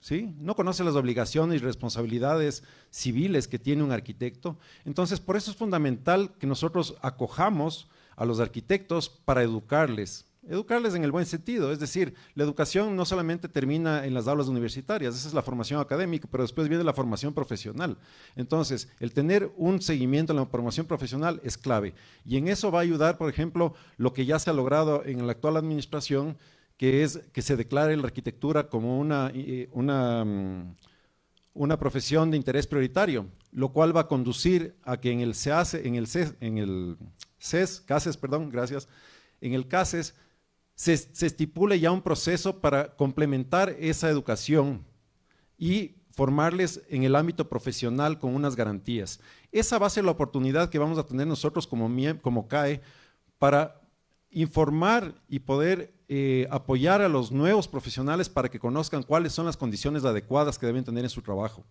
S3: ¿sí? No conoce las obligaciones y responsabilidades civiles que tiene un arquitecto. Entonces, por eso es fundamental que nosotros acojamos a los arquitectos para educarles en el buen sentido. Es decir, la educación no solamente termina en las aulas universitarias, esa es la formación académica, pero después viene la formación profesional. Entonces, el tener un seguimiento en la formación profesional es clave. Y en eso va a ayudar, por ejemplo, lo que ya se ha logrado en la actual administración, que es que se declare la arquitectura como una profesión de interés prioritario, lo cual va a conducir a que en el CASES se estipule ya un proceso para complementar esa educación y formarles en el ámbito profesional con unas garantías. Esa va a ser la oportunidad que vamos a tener nosotros como CAE para informar y poder apoyar a los nuevos profesionales para que conozcan cuáles son las condiciones adecuadas que deben tener en su trabajo.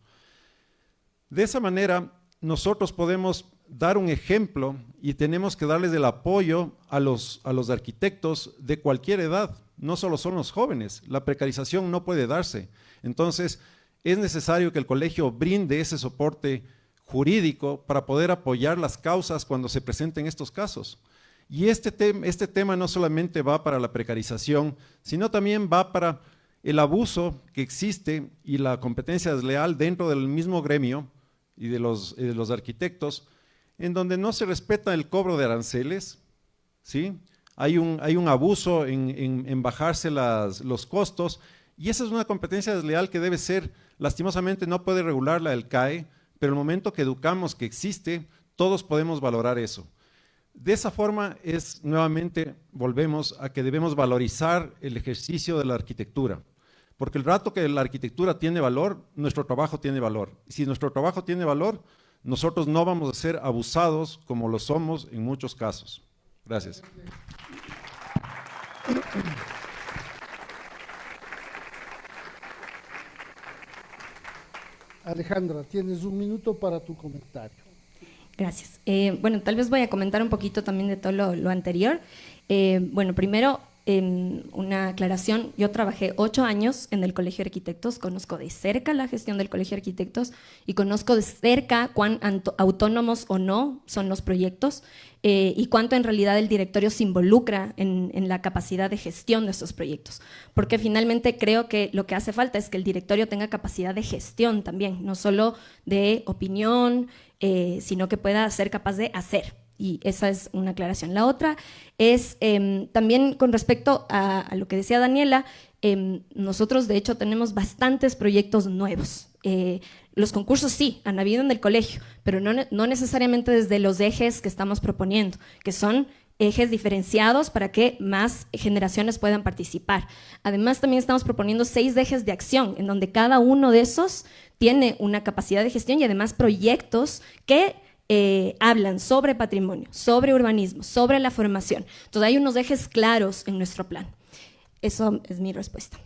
S3: De esa manera, nosotros podemos dar un ejemplo y tenemos que darles el apoyo a los arquitectos de cualquier edad, no solo son los jóvenes, la precarización no puede darse. Entonces, es necesario que el colegio brinde ese soporte jurídico para poder apoyar las causas cuando se presenten estos casos. Y este tema no solamente va para la precarización, sino también va para el abuso que existe y la competencia desleal dentro del mismo gremio y de los arquitectos, en donde no se respeta el cobro de aranceles, ¿sí? Hay un abuso en bajarse los costos, y esa es una competencia desleal que debe ser, lastimosamente no puede regularla el CAE, pero el momento que educamos que existe, todos podemos valorar eso. De esa forma nuevamente volvemos a que debemos valorizar el ejercicio de la arquitectura, porque el rato que la arquitectura tiene valor, nuestro trabajo tiene valor. Y si nuestro trabajo tiene valor, nosotros no vamos a ser abusados como lo somos en muchos casos. Gracias.
S2: Alejandra, tienes 1 minuto para tu comentario.
S4: Gracias. Bueno, tal vez voy a comentar un poquito también de todo lo anterior. Bueno, primero, una aclaración. Yo trabajé 8 años en el Colegio de Arquitectos, conozco de cerca la gestión del Colegio de Arquitectos y conozco de cerca cuán autónomos o no son los proyectos y cuánto en realidad el directorio se involucra en la capacidad de gestión de estos proyectos. Porque finalmente creo que lo que hace falta es que el directorio tenga capacidad de gestión también, no solo de opinión, sino que pueda ser capaz de hacer. Y esa es una aclaración. La otra es también con respecto a lo que decía Daniela, nosotros de hecho tenemos bastantes proyectos nuevos. Los concursos sí, han habido en el colegio, pero no necesariamente desde los ejes que estamos proponiendo, que son ejes diferenciados para que más generaciones puedan participar. Además, también estamos proponiendo 6 ejes de acción, en donde cada uno de esos tiene una capacidad de gestión y además proyectos que hablan sobre patrimonio, sobre urbanismo, sobre la formación. Entonces hay unos ejes claros en nuestro plan. Eso es mi respuesta.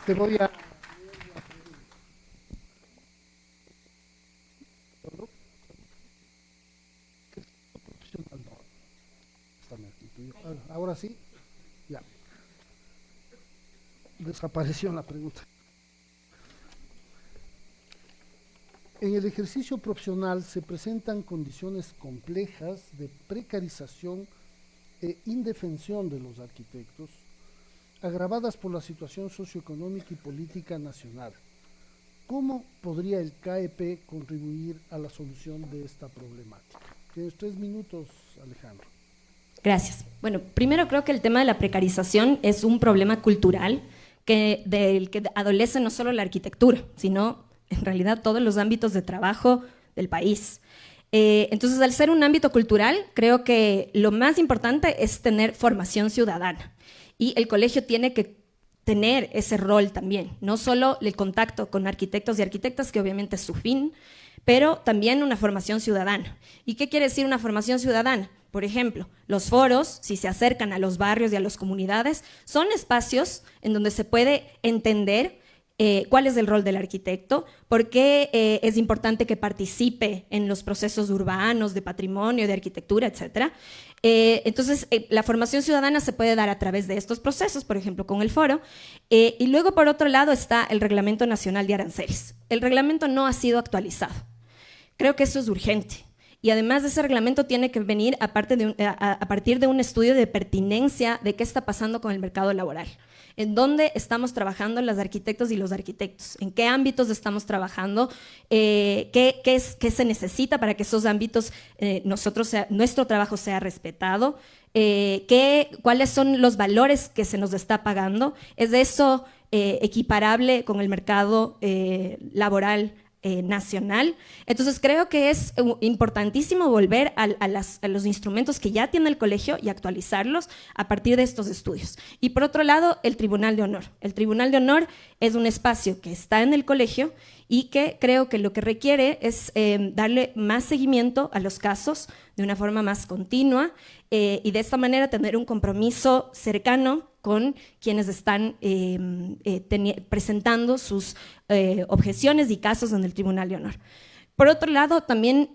S2: Te voy a... Ahora sí, ya. Desapareció la pregunta. En el ejercicio profesional se presentan condiciones complejas de precarización e indefensión de los arquitectos, agravadas por la situación socioeconómica y política nacional. ¿Cómo podría el CAEP contribuir a la solución de esta problemática? Tienes 3 minutos, Alejandro.
S4: Gracias. Bueno, primero creo que el tema de la precarización es un problema cultural del que adolece no solo la arquitectura, sino en realidad todos los ámbitos de trabajo del país. Entonces, al ser un ámbito cultural, creo que lo más importante es tener formación ciudadana. Y el colegio tiene que tener ese rol también, no solo el contacto con arquitectos y arquitectas, que obviamente es su fin, pero también una formación ciudadana. ¿Y qué quiere decir una formación ciudadana? Por ejemplo, los foros, si se acercan a los barrios y a las comunidades, son espacios en donde se puede entender cuál es el rol del arquitecto, por qué es importante que participe en los procesos urbanos, de patrimonio, de arquitectura, etc. Entonces, la formación ciudadana se puede dar a través de estos procesos, por ejemplo, con el foro. Y luego, por otro lado, está el Reglamento Nacional de Aranceles. El reglamento no ha sido actualizado. Creo que eso es urgente. Y además de ese reglamento tiene que venir a partir de un estudio de pertinencia de qué está pasando con el mercado laboral. En dónde estamos trabajando las arquitectos y los arquitectos, en qué ámbitos estamos trabajando, qué se necesita para que esos ámbitos, nuestro trabajo sea respetado, cuáles son los valores que se nos está pagando. ¿Es eso equiparable con el mercado laboral nacional? Entonces creo que es importantísimo volver a los instrumentos que ya tiene el colegio y actualizarlos a partir de estos estudios. Y por otro lado, el Tribunal de Honor. El Tribunal de Honor es un espacio que está en el colegio y que creo que lo que requiere es darle más seguimiento a los casos de una forma más continua y de esta manera tener un compromiso cercano con quienes están presentando sus objeciones y casos en el Tribunal de Honor. Por otro lado, también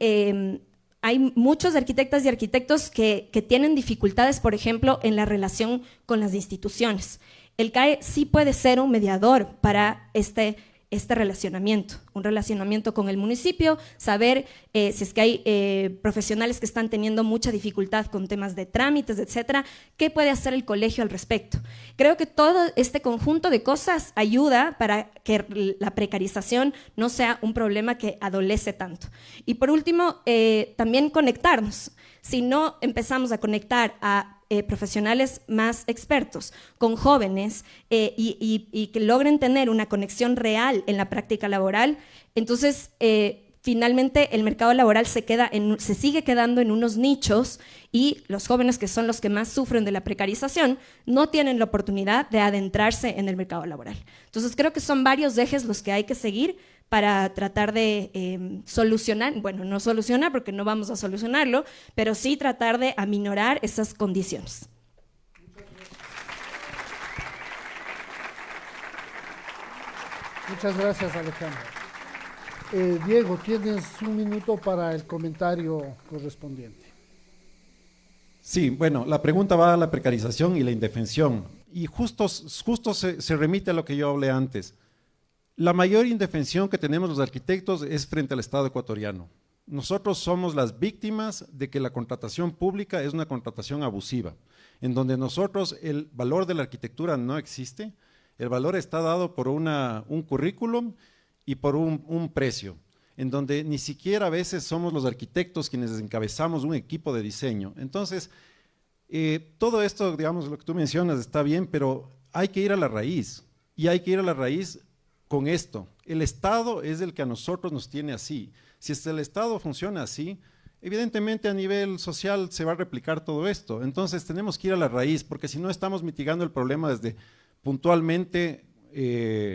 S4: hay muchos arquitectas y arquitectos que tienen dificultades, por ejemplo, en la relación con las instituciones. El CAE sí puede ser un mediador para este relacionamiento, un relacionamiento con el municipio, saber si es que hay profesionales que están teniendo mucha dificultad con temas de trámites, etcétera, qué puede hacer el colegio al respecto. Creo que todo este conjunto de cosas ayuda para que la precarización no sea un problema que adolece tanto. Y por último, también conectarnos. Si no empezamos a conectar a profesionales más expertos con jóvenes y que logren tener una conexión real en la práctica laboral, entonces finalmente el mercado laboral se sigue quedando en unos nichos y los jóvenes, que son los que más sufren de la precarización, no tienen la oportunidad de adentrarse en el mercado laboral. Entonces creo que son varios ejes los que hay que seguir para tratar de solucionar, bueno, no solucionar porque no vamos a solucionarlo, pero sí tratar de aminorar esas condiciones.
S2: Muchas gracias, Alejandra. Diego, tienes 1 minuto para el comentario correspondiente.
S3: Sí, bueno, la pregunta va a la precarización y la indefensión. Y justo se remite a lo que yo hablé antes. La mayor indefensión que tenemos los arquitectos es frente al Estado ecuatoriano. Nosotros somos las víctimas de que la contratación pública es una contratación abusiva, en donde nosotros el valor de la arquitectura no existe, el valor está dado por un currículum y por un precio, en donde ni siquiera a veces somos los arquitectos quienes encabezamos un equipo de diseño. Entonces, todo esto, digamos, lo que tú mencionas está bien, pero hay que ir a la raíz, y hay que ir a la raíz con esto. El Estado es el que a nosotros nos tiene así. Si el Estado funciona así, evidentemente a nivel social se va a replicar todo esto. Entonces tenemos que ir a la raíz, porque si no estamos mitigando el problema desde puntualmente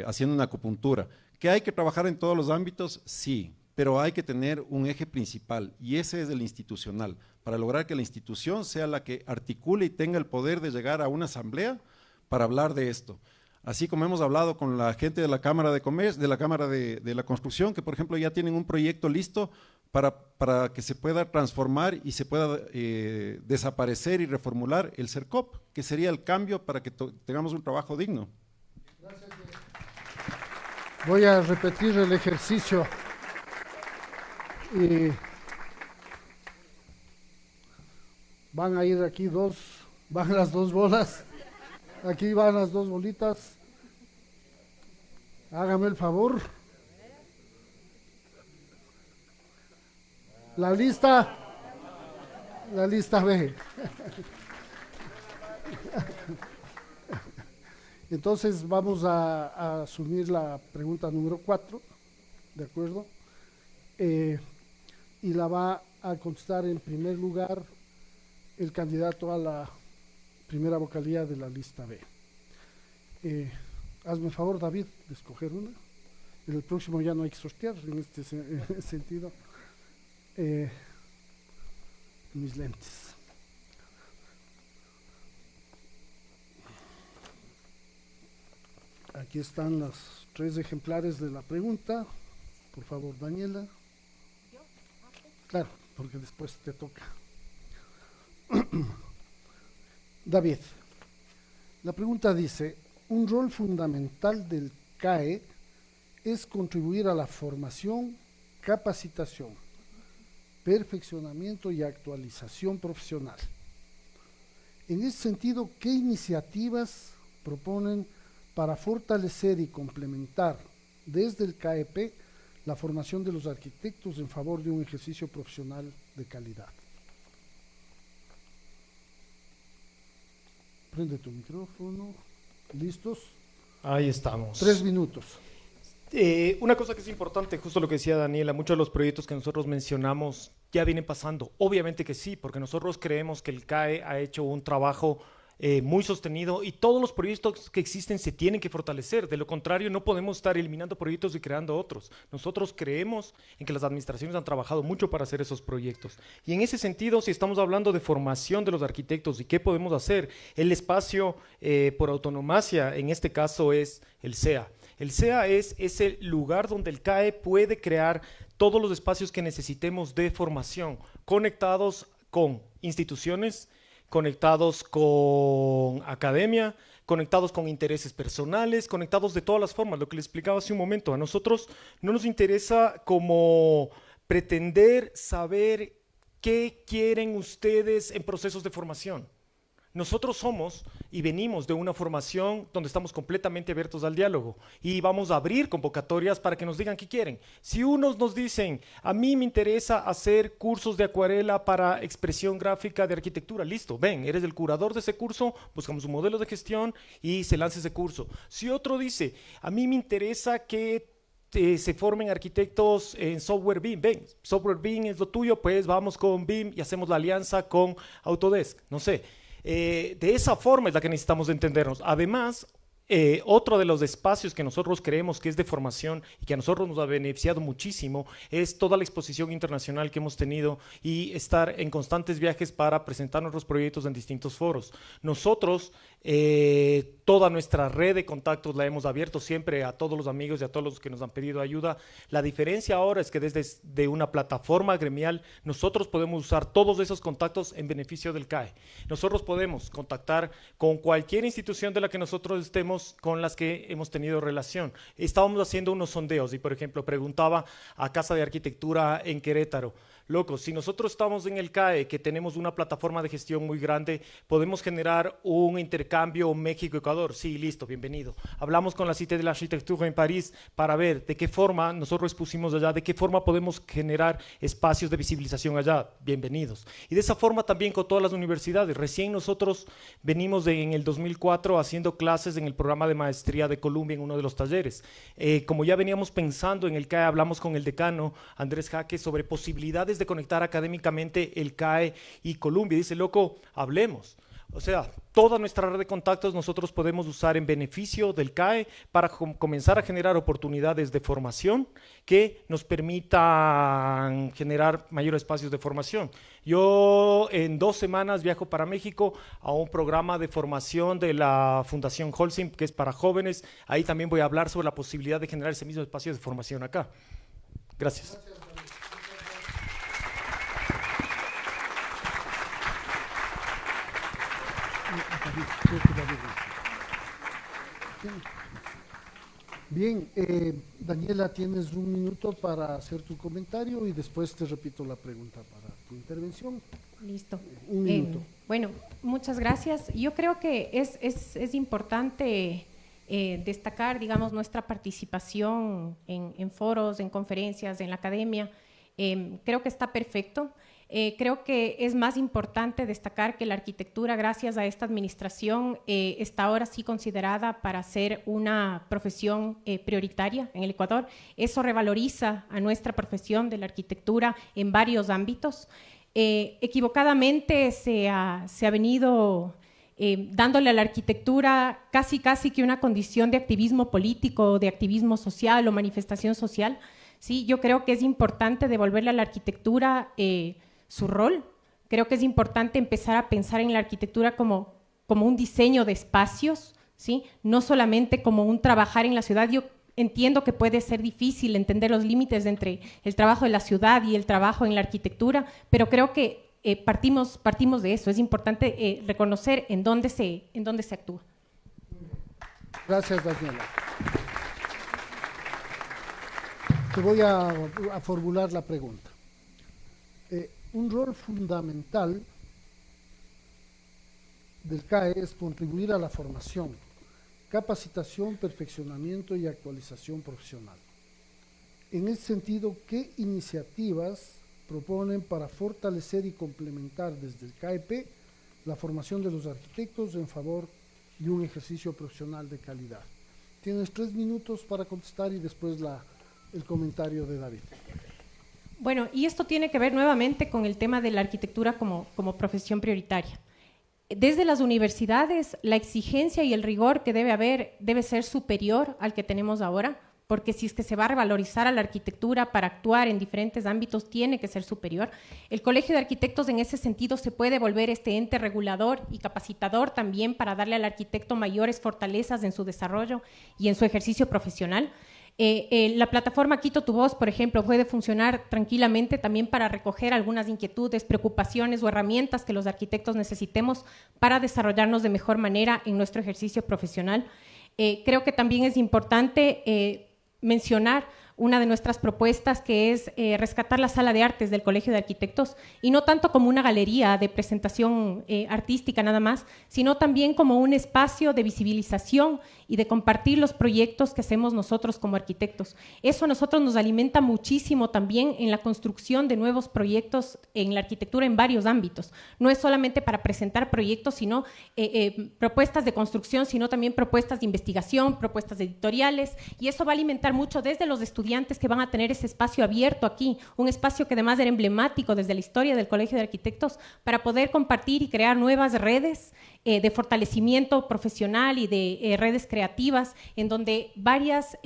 S3: haciendo una acupuntura. ¿Que hay que trabajar en todos los ámbitos? Sí, pero hay que tener un eje principal y ese es el institucional, para lograr que la institución sea la que articule y tenga el poder de llegar a una asamblea para hablar de esto. Así como hemos hablado con la gente de la Cámara de Comercio, de la Cámara de la Construcción, que por ejemplo ya tienen un proyecto listo para que se pueda transformar y se pueda desaparecer y reformular el CERCOP, que sería el cambio para que tengamos un trabajo digno.
S2: Voy a repetir el ejercicio. Van a ir aquí van las dos bolas. Aquí van las dos bolitas. Hágame el favor. La lista B. Entonces vamos a asumir la pregunta número 4, ¿de acuerdo? Y la va a contestar en primer lugar el candidato a la primera vocalía de la lista B. Hazme el favor, David, de escoger una. En el próximo ya no hay que sortear en este sentido. Mis lentes. Aquí están los 3 ejemplares de la pregunta. Por favor, Daniela. Claro, porque después te toca. David, la pregunta dice, un rol fundamental del CAE es contribuir a la formación, capacitación, perfeccionamiento y actualización profesional. En ese sentido, ¿qué iniciativas proponen para fortalecer y complementar desde el CAEP la formación de los arquitectos en favor de un ejercicio profesional de calidad? Prende tu micrófono. ¿Listos?
S6: Ahí estamos.
S2: 3 minutos.
S6: Una cosa que es importante, justo lo que decía Daniela, muchos de los proyectos que nosotros mencionamos ya vienen pasando. Obviamente que sí, porque nosotros creemos que el CAE ha hecho un trabajo muy sostenido y todos los proyectos que existen se tienen que fortalecer. De lo contrario, no podemos estar eliminando proyectos y creando otros. Nosotros creemos en que las administraciones han trabajado mucho para hacer esos proyectos. Y en ese sentido, si estamos hablando de formación de los arquitectos y qué podemos hacer, el espacio por autonomacia, en este caso es el CEA. El CEA es ese lugar donde el CAE puede crear todos los espacios que necesitemos de formación, conectados con instituciones, conectados con academia, conectados con intereses personales, conectados de todas las formas, lo que les explicaba hace un momento. A nosotros no nos interesa como pretender saber qué quieren ustedes en procesos de formación. Nosotros somos y venimos de una formación donde estamos completamente abiertos al diálogo y vamos a abrir convocatorias para que nos digan qué quieren. Si unos nos dicen, a mí me interesa hacer cursos de acuarela para expresión gráfica de arquitectura, listo, ven, eres el curador de ese curso, buscamos un modelo de gestión y se lanza ese curso. Si otro dice, a mí me interesa que se formen arquitectos en software BIM, ven, software BIM es lo tuyo, pues vamos con BIM y hacemos la alianza con Autodesk, no sé. De esa forma es la que necesitamos entendernos. Además, otro de los espacios que nosotros creemos que es de formación y que a nosotros nos ha beneficiado muchísimo es toda la exposición internacional que hemos tenido y estar en constantes viajes para presentar nuestros proyectos en distintos foros. Nosotros, toda nuestra red de contactos la hemos abierto siempre a todos los amigos y a todos los que nos han pedido ayuda. La diferencia ahora es que desde una plataforma gremial nosotros podemos usar todos esos contactos en beneficio del CAE. Nosotros podemos contactar con cualquier institución de la que nosotros estemos, con las que hemos tenido relación. Estábamos haciendo unos sondeos y, por ejemplo, preguntaba a Casa de Arquitectura en Querétaro, loco, si nosotros estamos en el CAE, que tenemos una plataforma de gestión muy grande, podemos generar un intercambio México-Ecuador. Sí, listo, bienvenido. Hablamos con la Cité de la Arquitectura en París para ver de qué forma, nosotros expusimos allá, de qué forma podemos generar espacios de visibilización allá. Bienvenidos. Y de esa forma también con todas las universidades. Recién nosotros venimos en el 2004 haciendo clases en el programa de maestría de Columbia en uno de los talleres. Como ya veníamos pensando en el CAE, hablamos con el decano Andrés Jaque sobre posibilidades de conectar académicamente el CAE y Columbia. Dice, loco, hablemos. O sea, toda nuestra red de contactos nosotros podemos usar en beneficio del CAE para comenzar a generar oportunidades de formación que nos permitan generar mayores espacios de formación. Yo en 2 semanas viajo para México a un programa de formación de la Fundación Holcim, que es para jóvenes. Ahí también voy a hablar sobre la posibilidad de generar ese mismo espacio de formación acá. Gracias.
S2: Bien, Daniela, tienes 1 minuto para hacer tu comentario y después te repito la pregunta para tu intervención.
S5: Listo.
S2: 1 minuto.
S5: Bueno, muchas gracias. Yo creo que es importante destacar, digamos, nuestra participación en foros, en conferencias, en la academia. Creo que está perfecto. Creo que es más importante destacar que la arquitectura, gracias a esta administración, está ahora sí considerada para ser una profesión prioritaria en el Ecuador. Eso revaloriza a nuestra profesión de la arquitectura en varios ámbitos. Equivocadamente se ha venido dándole a la arquitectura casi que una condición de activismo político, de activismo social o manifestación social. Sí, yo creo que es importante devolverle a la arquitectura su rol. Creo que es importante empezar a pensar en la arquitectura como un diseño de espacios, ¿sí? No solamente como un trabajar en la ciudad. Yo entiendo que puede ser difícil entender los límites entre el trabajo de la ciudad y el trabajo en la arquitectura, pero creo que partimos de eso. Es importante reconocer en dónde se actúa.
S2: Gracias, Daniela. Te voy a formular la pregunta. Un rol fundamental del CAE es contribuir a la formación, capacitación, perfeccionamiento y actualización profesional. En ese sentido, ¿qué iniciativas proponen para fortalecer y complementar desde el CAEP la formación de los arquitectos en favor de un ejercicio profesional de calidad? Tienes 3 minutos para contestar y después el comentario de David.
S5: Bueno, y esto tiene que ver nuevamente con el tema de la arquitectura como profesión prioritaria. Desde las universidades, la exigencia y el rigor que debe haber debe ser superior al que tenemos ahora, porque si es que se va a revalorizar a la arquitectura para actuar en diferentes ámbitos, tiene que ser superior. El Colegio de Arquitectos en ese sentido se puede volver este ente regulador y capacitador también para darle al arquitecto mayores fortalezas en su desarrollo y en su ejercicio profesional. La plataforma Quito Tu Voz, por ejemplo, puede funcionar tranquilamente también para recoger algunas inquietudes, preocupaciones o herramientas que los arquitectos necesitemos para desarrollarnos de mejor manera en nuestro ejercicio profesional. Creo que también es importante mencionar una de nuestras propuestas, que es rescatar la sala de artes del Colegio de Arquitectos, y no tanto como una galería de presentación artística nada más, sino también como un espacio de visibilización y de compartir los proyectos que hacemos nosotros como arquitectos. Eso a nosotros nos alimenta muchísimo también en la construcción de nuevos proyectos en la arquitectura en varios ámbitos. No es solamente para presentar proyectos, sino propuestas de construcción, sino también propuestas de investigación, propuestas editoriales, y eso va a alimentar mucho desde los estudiantes que van a tener ese espacio abierto aquí, un espacio que además era emblemático desde la historia del Colegio de Arquitectos, para poder compartir y crear nuevas redes de fortalecimiento profesional y de redes creativas, en donde varias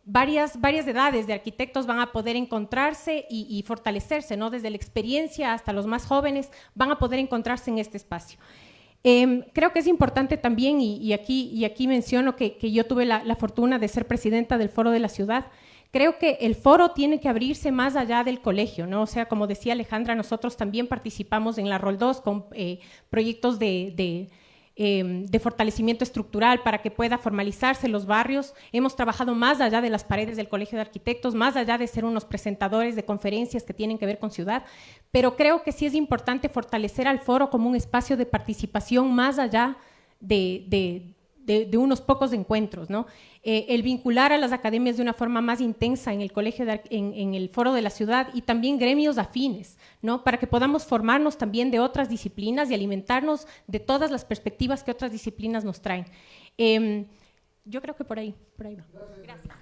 S5: edades de arquitectos van a poder encontrarse y fortalecerse, ¿no? Desde la experiencia hasta los más jóvenes van a poder encontrarse en este espacio. Creo que es importante también, y aquí menciono que yo tuve la fortuna de ser presidenta del Foro de la Ciudad. Creo que el foro tiene que abrirse más allá del colegio, ¿no? O sea, como decía Alejandra, nosotros también participamos en la Rol 2 con proyectos de de fortalecimiento estructural para que pueda formalizarse los barrios. Hemos trabajado más allá de las paredes del Colegio de Arquitectos, más allá de ser unos presentadores de conferencias que tienen que ver con ciudad, pero creo que sí es importante fortalecer al foro como un espacio de participación más allá de unos pocos encuentros, ¿no? El vincular a las academias de una forma más intensa en el colegio, en el foro de la ciudad, y también gremios afines, ¿no? Para que podamos formarnos también de otras disciplinas y alimentarnos de todas las perspectivas que otras disciplinas nos traen. Yo creo que por ahí va. Gracias.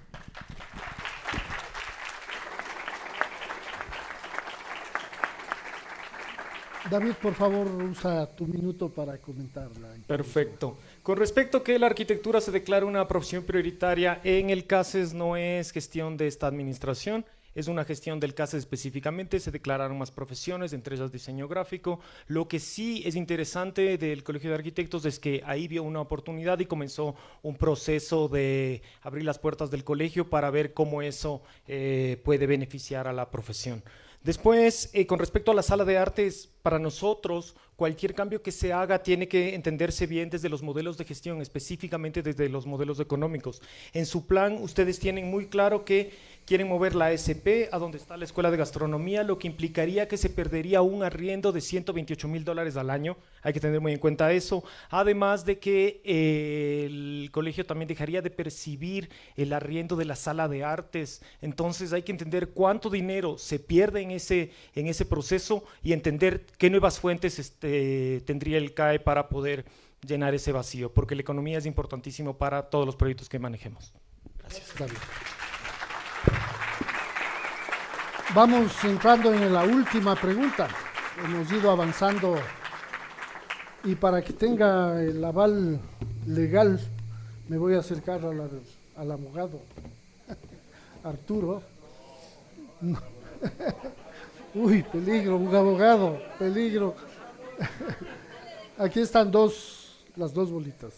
S2: David, por favor, usa tu minuto para comentar la intervención.
S6: Perfecto. Con respecto a que la arquitectura se declara una profesión prioritaria en el CACES, no es gestión de esta administración, es una gestión del CACES específicamente. Se declararon más profesiones, entre ellas diseño gráfico. Lo que sí es interesante del Colegio de Arquitectos es que ahí vio una oportunidad y comenzó un proceso de abrir las puertas del colegio para ver cómo eso puede beneficiar a la profesión. Después, con respecto a la sala de artes, para nosotros cualquier cambio que se haga tiene que entenderse bien desde los modelos de gestión, específicamente desde los modelos económicos. En su plan, ustedes tienen muy claro que quieren mover la SP a donde está la Escuela de Gastronomía, lo que implicaría que se perdería un arriendo de $128,000 al año. Hay que tener muy en cuenta eso. Además de que el colegio también dejaría de percibir el arriendo de la sala de artes. Entonces hay que entender cuánto dinero se pierde en ese proceso y entender qué nuevas fuentes tendría el CAE para poder llenar ese vacío, porque la economía es importantísimo para todos los proyectos que manejemos. Gracias.
S2: Está bien. Vamos entrando en la última pregunta. Hemos ido avanzando y para que tenga el aval legal me voy a acercar al abogado Arturo. No. Uy, peligro, un abogado, peligro. Aquí están las dos bolitas.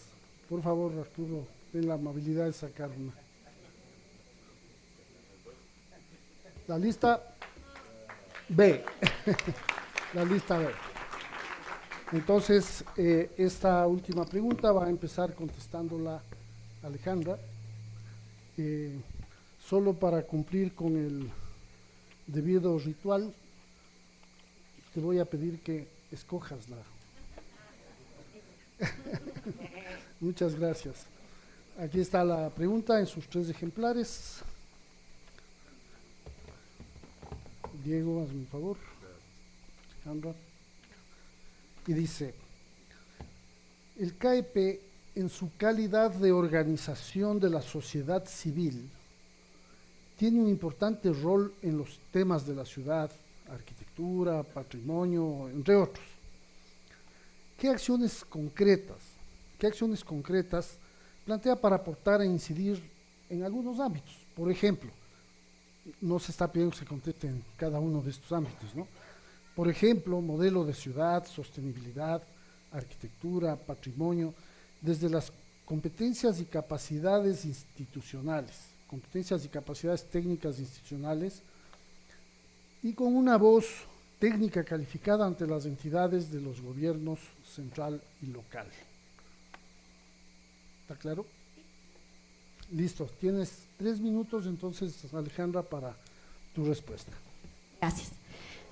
S2: Por favor, Arturo, ten la amabilidad de sacar una. La lista B. La lista B. Entonces, esta última pregunta va a empezar contestándola Alejandra. Solo para cumplir con el debido ritual, te voy a pedir que escojas la. Muchas gracias. Aquí está la pregunta en sus 3 ejemplares. Diego, hazme un favor. Alejandra. Y dice: el CAEP, en su calidad de organización de la sociedad civil, tiene un importante rol en los temas de la ciudad, arquitectura, patrimonio, entre otros. ¿Qué acciones concretas plantea para aportar e incidir en algunos ámbitos? Por ejemplo, no se está pidiendo que se conteste en cada uno de estos ámbitos, ¿no? Por ejemplo, modelo de ciudad, sostenibilidad, arquitectura, patrimonio, desde las competencias y capacidades institucionales, competencias y capacidades técnicas institucionales, y con una voz técnica calificada ante las entidades de los gobiernos central y local. ¿Está claro? Listo, tienes 3 minutos entonces, Alejandra, para tu respuesta.
S4: Gracias.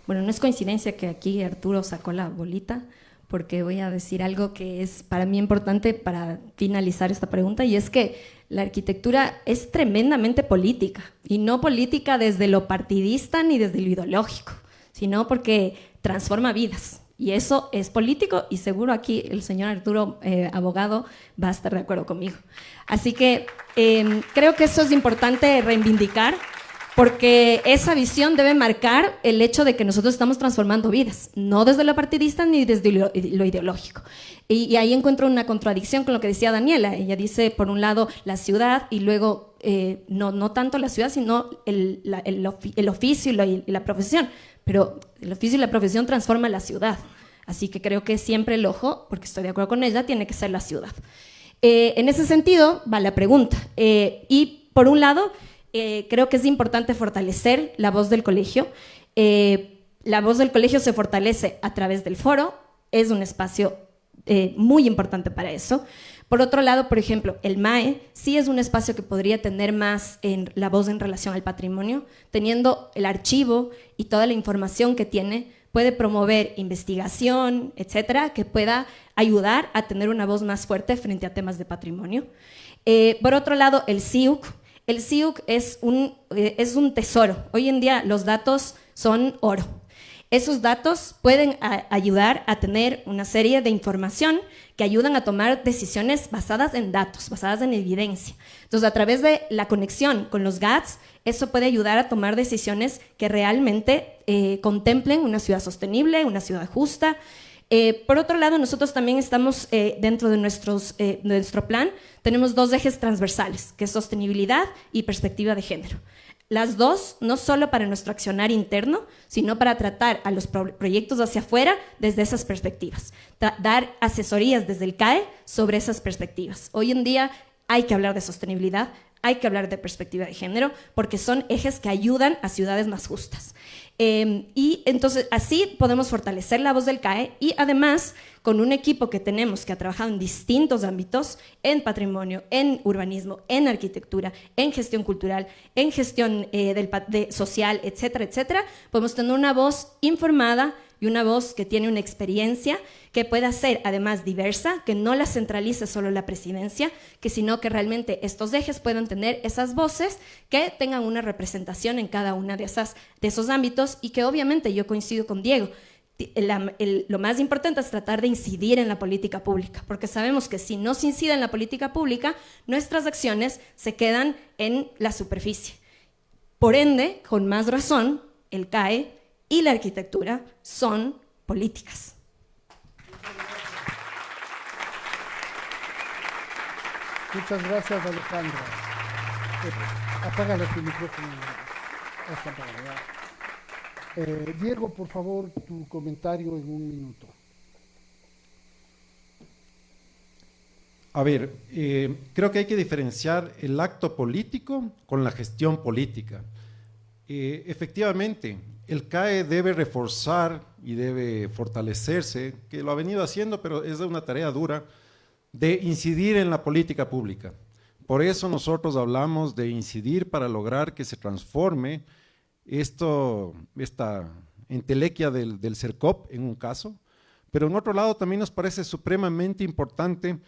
S4: Bueno, no es coincidencia que aquí Arturo sacó la bolita, porque voy a decir algo que es para mí importante para finalizar esta pregunta, y es que la arquitectura es tremendamente política, y no política desde lo partidista ni desde lo ideológico, sino porque transforma vidas. Y eso es político, y seguro aquí el señor Arturo, abogado, va a estar de acuerdo conmigo. Así que creo que eso es importante reivindicar, porque esa visión debe marcar el hecho de que nosotros estamos transformando vidas, no desde lo partidista ni desde lo ideológico. Y ahí encuentro una contradicción con lo que decía Daniela. Ella dice, por un lado, la ciudad, y luego no tanto la ciudad, sino el oficio y la profesión. Pero el oficio y la profesión transforman la ciudad. Así que creo que siempre el ojo, porque estoy de acuerdo con ella, tiene que ser la ciudad. En ese sentido va la pregunta. Y por un lado, creo que es importante fortalecer la voz del colegio. La voz del colegio se fortalece a través del foro. Es un espacio muy importante para eso. Por otro lado, por ejemplo, el MAE sí es un espacio que podría tener más la voz en relación al patrimonio, teniendo el archivo y toda la información que tiene, puede promover investigación, etcétera, que pueda ayudar a tener una voz más fuerte frente a temas de patrimonio. Por otro lado, el CIUC. El CIUC es un tesoro. Hoy en día los datos son oro. Esos datos pueden ayudar a tener una serie de información que ayudan a tomar decisiones basadas en datos, basadas en evidencia. Entonces, a través de la conexión con los GATS, eso puede ayudar a tomar decisiones que realmente contemplen una ciudad sostenible, una ciudad justa. Por otro lado, nosotros también estamos dentro de nuestro plan, tenemos 2 ejes transversales, que es sostenibilidad y perspectiva de género. Las dos, no solo para nuestro accionar interno, sino para tratar a los proyectos hacia afuera desde esas perspectivas, dar asesorías desde el CAE sobre esas perspectivas. Hoy en día hay que hablar de sostenibilidad, hay que hablar de perspectiva de género, porque son ejes que ayudan a ciudades más justas. Y entonces así podemos fortalecer la voz del CAE y además con un equipo que tenemos que ha trabajado en distintos ámbitos, en patrimonio, en urbanismo, en arquitectura, en gestión cultural, en gestión social, etcétera, etcétera, podemos tener una voz informada y una voz que tiene una experiencia que pueda ser además diversa, que no la centralice solo la presidencia, sino que realmente estos ejes puedan tener esas voces que tengan una representación en cada una de esos ámbitos y que obviamente yo coincido con Diego. Lo más importante es tratar de incidir en la política pública, porque sabemos que si no se incide en la política pública, nuestras acciones se quedan en la superficie. Por ende, con más razón, el CAE y la arquitectura son políticas.
S2: Muchas gracias, Alejandra. Apágale tu micrófono. Diego, por favor, tu comentario en 1 minuto.
S3: A ver, creo que hay que diferenciar el acto político con la gestión política. Efectivamente, el CAE debe reforzar y debe fortalecerse, que lo ha venido haciendo, pero es una tarea dura, de incidir en la política pública. Por eso nosotros hablamos de incidir para lograr que se transforme esta entelequia del CERCOP en un caso, pero en otro lado también nos parece supremamente importante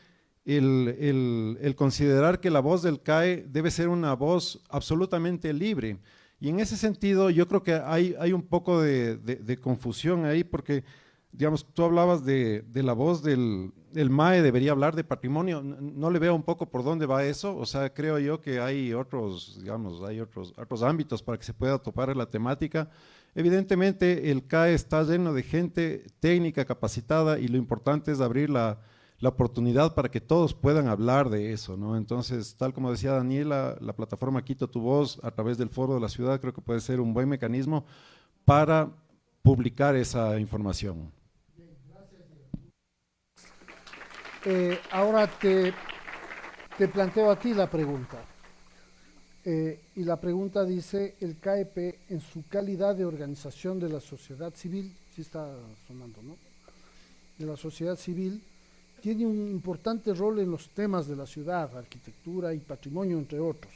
S3: el considerar que la voz del CAE debe ser una voz absolutamente libre. Y en ese sentido yo creo que hay un poco de confusión ahí, porque digamos, tú hablabas de la voz del MAE, debería hablar de patrimonio, no le veo un poco por dónde va eso, o sea, creo yo que hay otros, digamos, hay otros ámbitos para que se pueda topar la temática. Evidentemente el CAE está lleno de gente técnica, capacitada, y lo importante es abrir la oportunidad para que todos puedan hablar de eso, ¿no? Entonces, tal como decía Daniela, la plataforma Quito tu Voz a través del Foro de la Ciudad creo que puede ser un buen mecanismo para publicar esa información.
S2: Ahora te planteo a ti la pregunta. Y la pregunta dice, el CAEP en su calidad de organización de la sociedad civil, sí está sonando, ¿no? De la sociedad civil, tiene un importante rol en los temas de la ciudad, arquitectura y patrimonio, entre otros.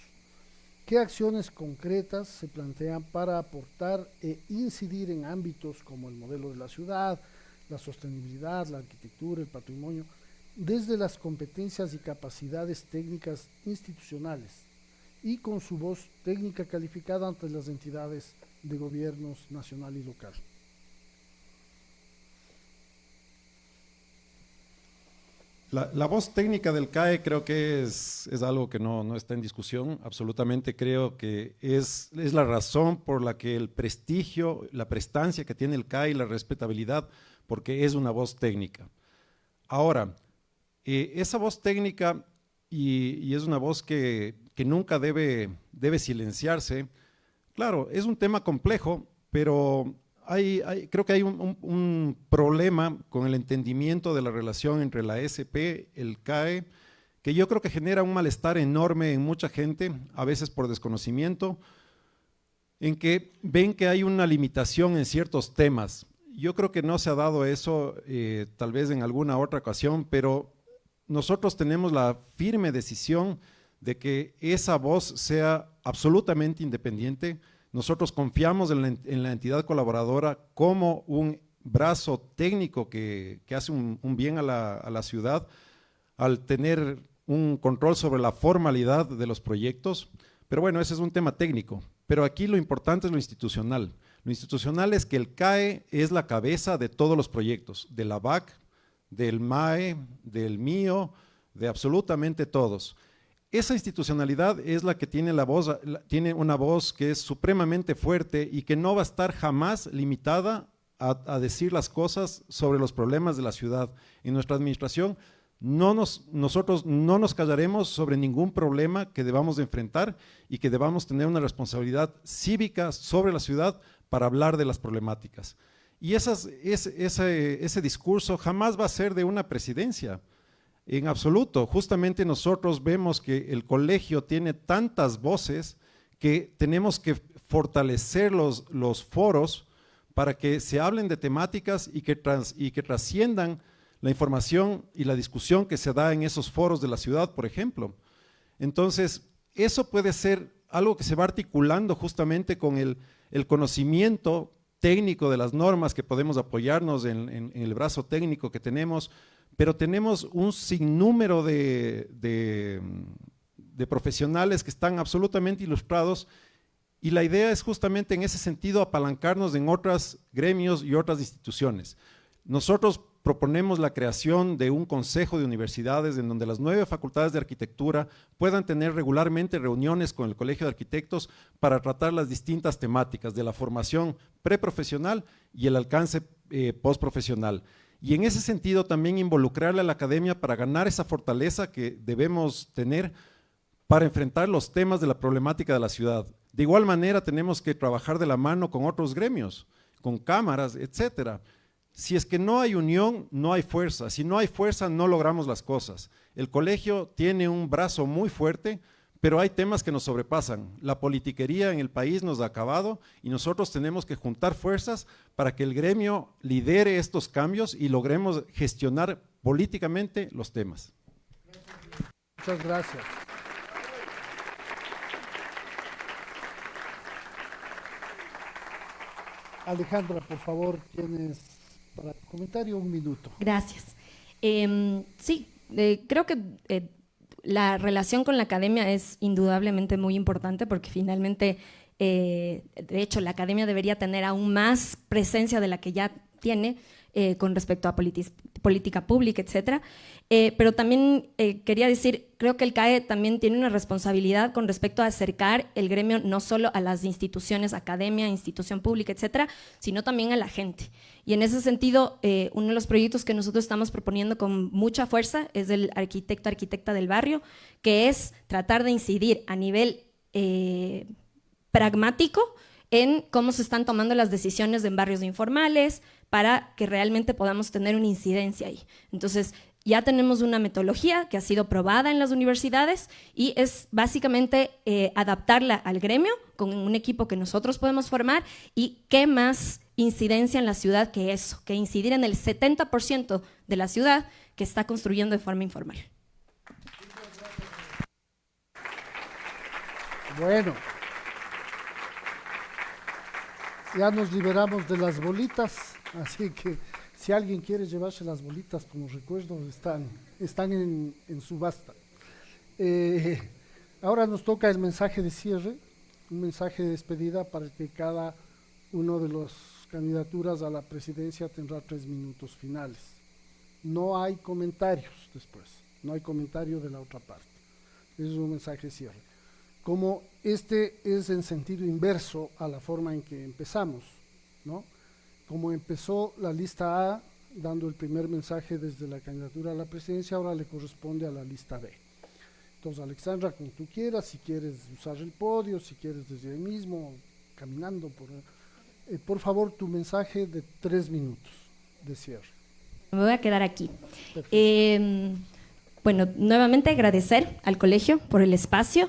S2: ¿Qué acciones concretas se plantean para aportar e incidir en ámbitos como el modelo de la ciudad, la sostenibilidad, la arquitectura, el patrimonio, desde las competencias y capacidades técnicas institucionales y con su voz técnica calificada ante las entidades de gobiernos nacional y local?
S3: La voz técnica del CAE creo que es algo que no está en discusión, absolutamente creo que es la razón por la que el prestigio, la prestancia que tiene el CAE y la respetabilidad, porque es una voz técnica. Ahora, esa voz técnica, y es una voz que nunca debe silenciarse, claro, es un tema complejo, pero creo que hay un problema con el entendimiento de la relación entre la SP, el CAE, que yo creo que genera un malestar enorme en mucha gente, a veces por desconocimiento, en que ven que hay una limitación en ciertos temas. yo creo que no se ha dado eso, tal vez en alguna otra ocasión, pero nosotros tenemos la firme decisión de que esa voz sea absolutamente independiente. Nosotros confiamos en la entidad colaboradora como un brazo técnico que hace un bien a la ciudad, al tener un control sobre la formalidad de los proyectos. Pero bueno, ese es un tema técnico. Pero aquí lo importante es lo institucional. Lo institucional es que el CAE es la cabeza de todos los proyectos, de la BAC, del MAE, del mío, de absolutamente todos. Esa institucionalidad es la que tiene tiene una voz que es supremamente fuerte y que no va a estar jamás limitada a decir las cosas sobre los problemas de la ciudad. En nuestra administración nosotros no nos callaremos sobre ningún problema que debamos de enfrentar y que debamos tener una responsabilidad cívica sobre la ciudad para hablar de las problemáticas. Y ese discurso jamás va a ser de una presidencia, en absoluto. Justamente nosotros vemos que el colegio tiene tantas voces que tenemos que fortalecer los foros para que se hablen de temáticas y que trasciendan la información y la discusión que se da en esos foros de la ciudad, por ejemplo. Entonces, eso puede ser algo que se va articulando justamente con el conocimiento técnico de las normas, que podemos apoyarnos en el brazo técnico que tenemos, pero tenemos un sinnúmero de profesionales que están absolutamente ilustrados, y la idea es justamente en ese sentido apalancarnos en otros gremios y otras instituciones. Nosotros proponemos la creación de un consejo de universidades en donde las 9 facultades de arquitectura puedan tener regularmente reuniones con el Colegio de Arquitectos para tratar las distintas temáticas de la formación preprofesional y el alcance postprofesional. Y en ese sentido también involucrarle a la academia para ganar esa fortaleza que debemos tener para enfrentar los temas de la problemática de la ciudad. De igual manera tenemos que trabajar de la mano con otros gremios, con cámaras, etcétera. Si es que no hay unión, no hay fuerza. Si no hay fuerza, no logramos las cosas. El colegio tiene un brazo muy fuerte, pero hay temas que nos sobrepasan. La politiquería en el país nos ha acabado y nosotros tenemos que juntar fuerzas para que el gremio lidere estos cambios y logremos gestionar políticamente los temas.
S2: Muchas gracias. Alejandra, por favor, tienes para tu comentario 1 minuto.
S4: Gracias. Sí, creo que la relación con la academia es indudablemente muy importante porque finalmente, de hecho, la academia debería tener aún más presencia de la que ya tiene con respecto a política pública, etcétera. Pero también quería decir, creo que el CAE también tiene una responsabilidad con respecto a acercar el gremio no solo a las instituciones, academia, institución pública, etcétera, sino también a la gente. Y en ese sentido, uno de los proyectos que nosotros estamos proponiendo con mucha fuerza es del arquitecta del barrio, que es tratar de incidir a nivel pragmático en cómo se están tomando las decisiones en barrios informales para que realmente podamos tener una incidencia ahí. Entonces, ya tenemos una metodología que ha sido probada en las universidades y es básicamente adaptarla al gremio con un equipo que nosotros podemos formar y qué más incidencia en la ciudad que eso, que incidir en el 70% de la ciudad que está construyendo de forma informal.
S2: Bueno, ya nos liberamos de las bolitas, así que si alguien quiere llevarse las bolitas como recuerdo, están en subasta. Ahora nos toca el mensaje de cierre, un mensaje de despedida para que cada uno de las candidaturas a la presidencia tendrá 3 minutos finales. No hay comentarios después, no hay comentario de la otra parte. Es un mensaje de cierre. Como este es en sentido inverso a la forma en que empezamos, ¿no? Como empezó la lista A dando el primer mensaje desde la candidatura a la presidencia, ahora le corresponde a la lista B. Entonces, Alexandra, como tú quieras, si quieres usar el podio, si quieres desde ahí mismo, caminando, por favor, tu mensaje de 3 minutos de cierre.
S4: Me voy a quedar aquí. Bueno, nuevamente agradecer al colegio por el espacio.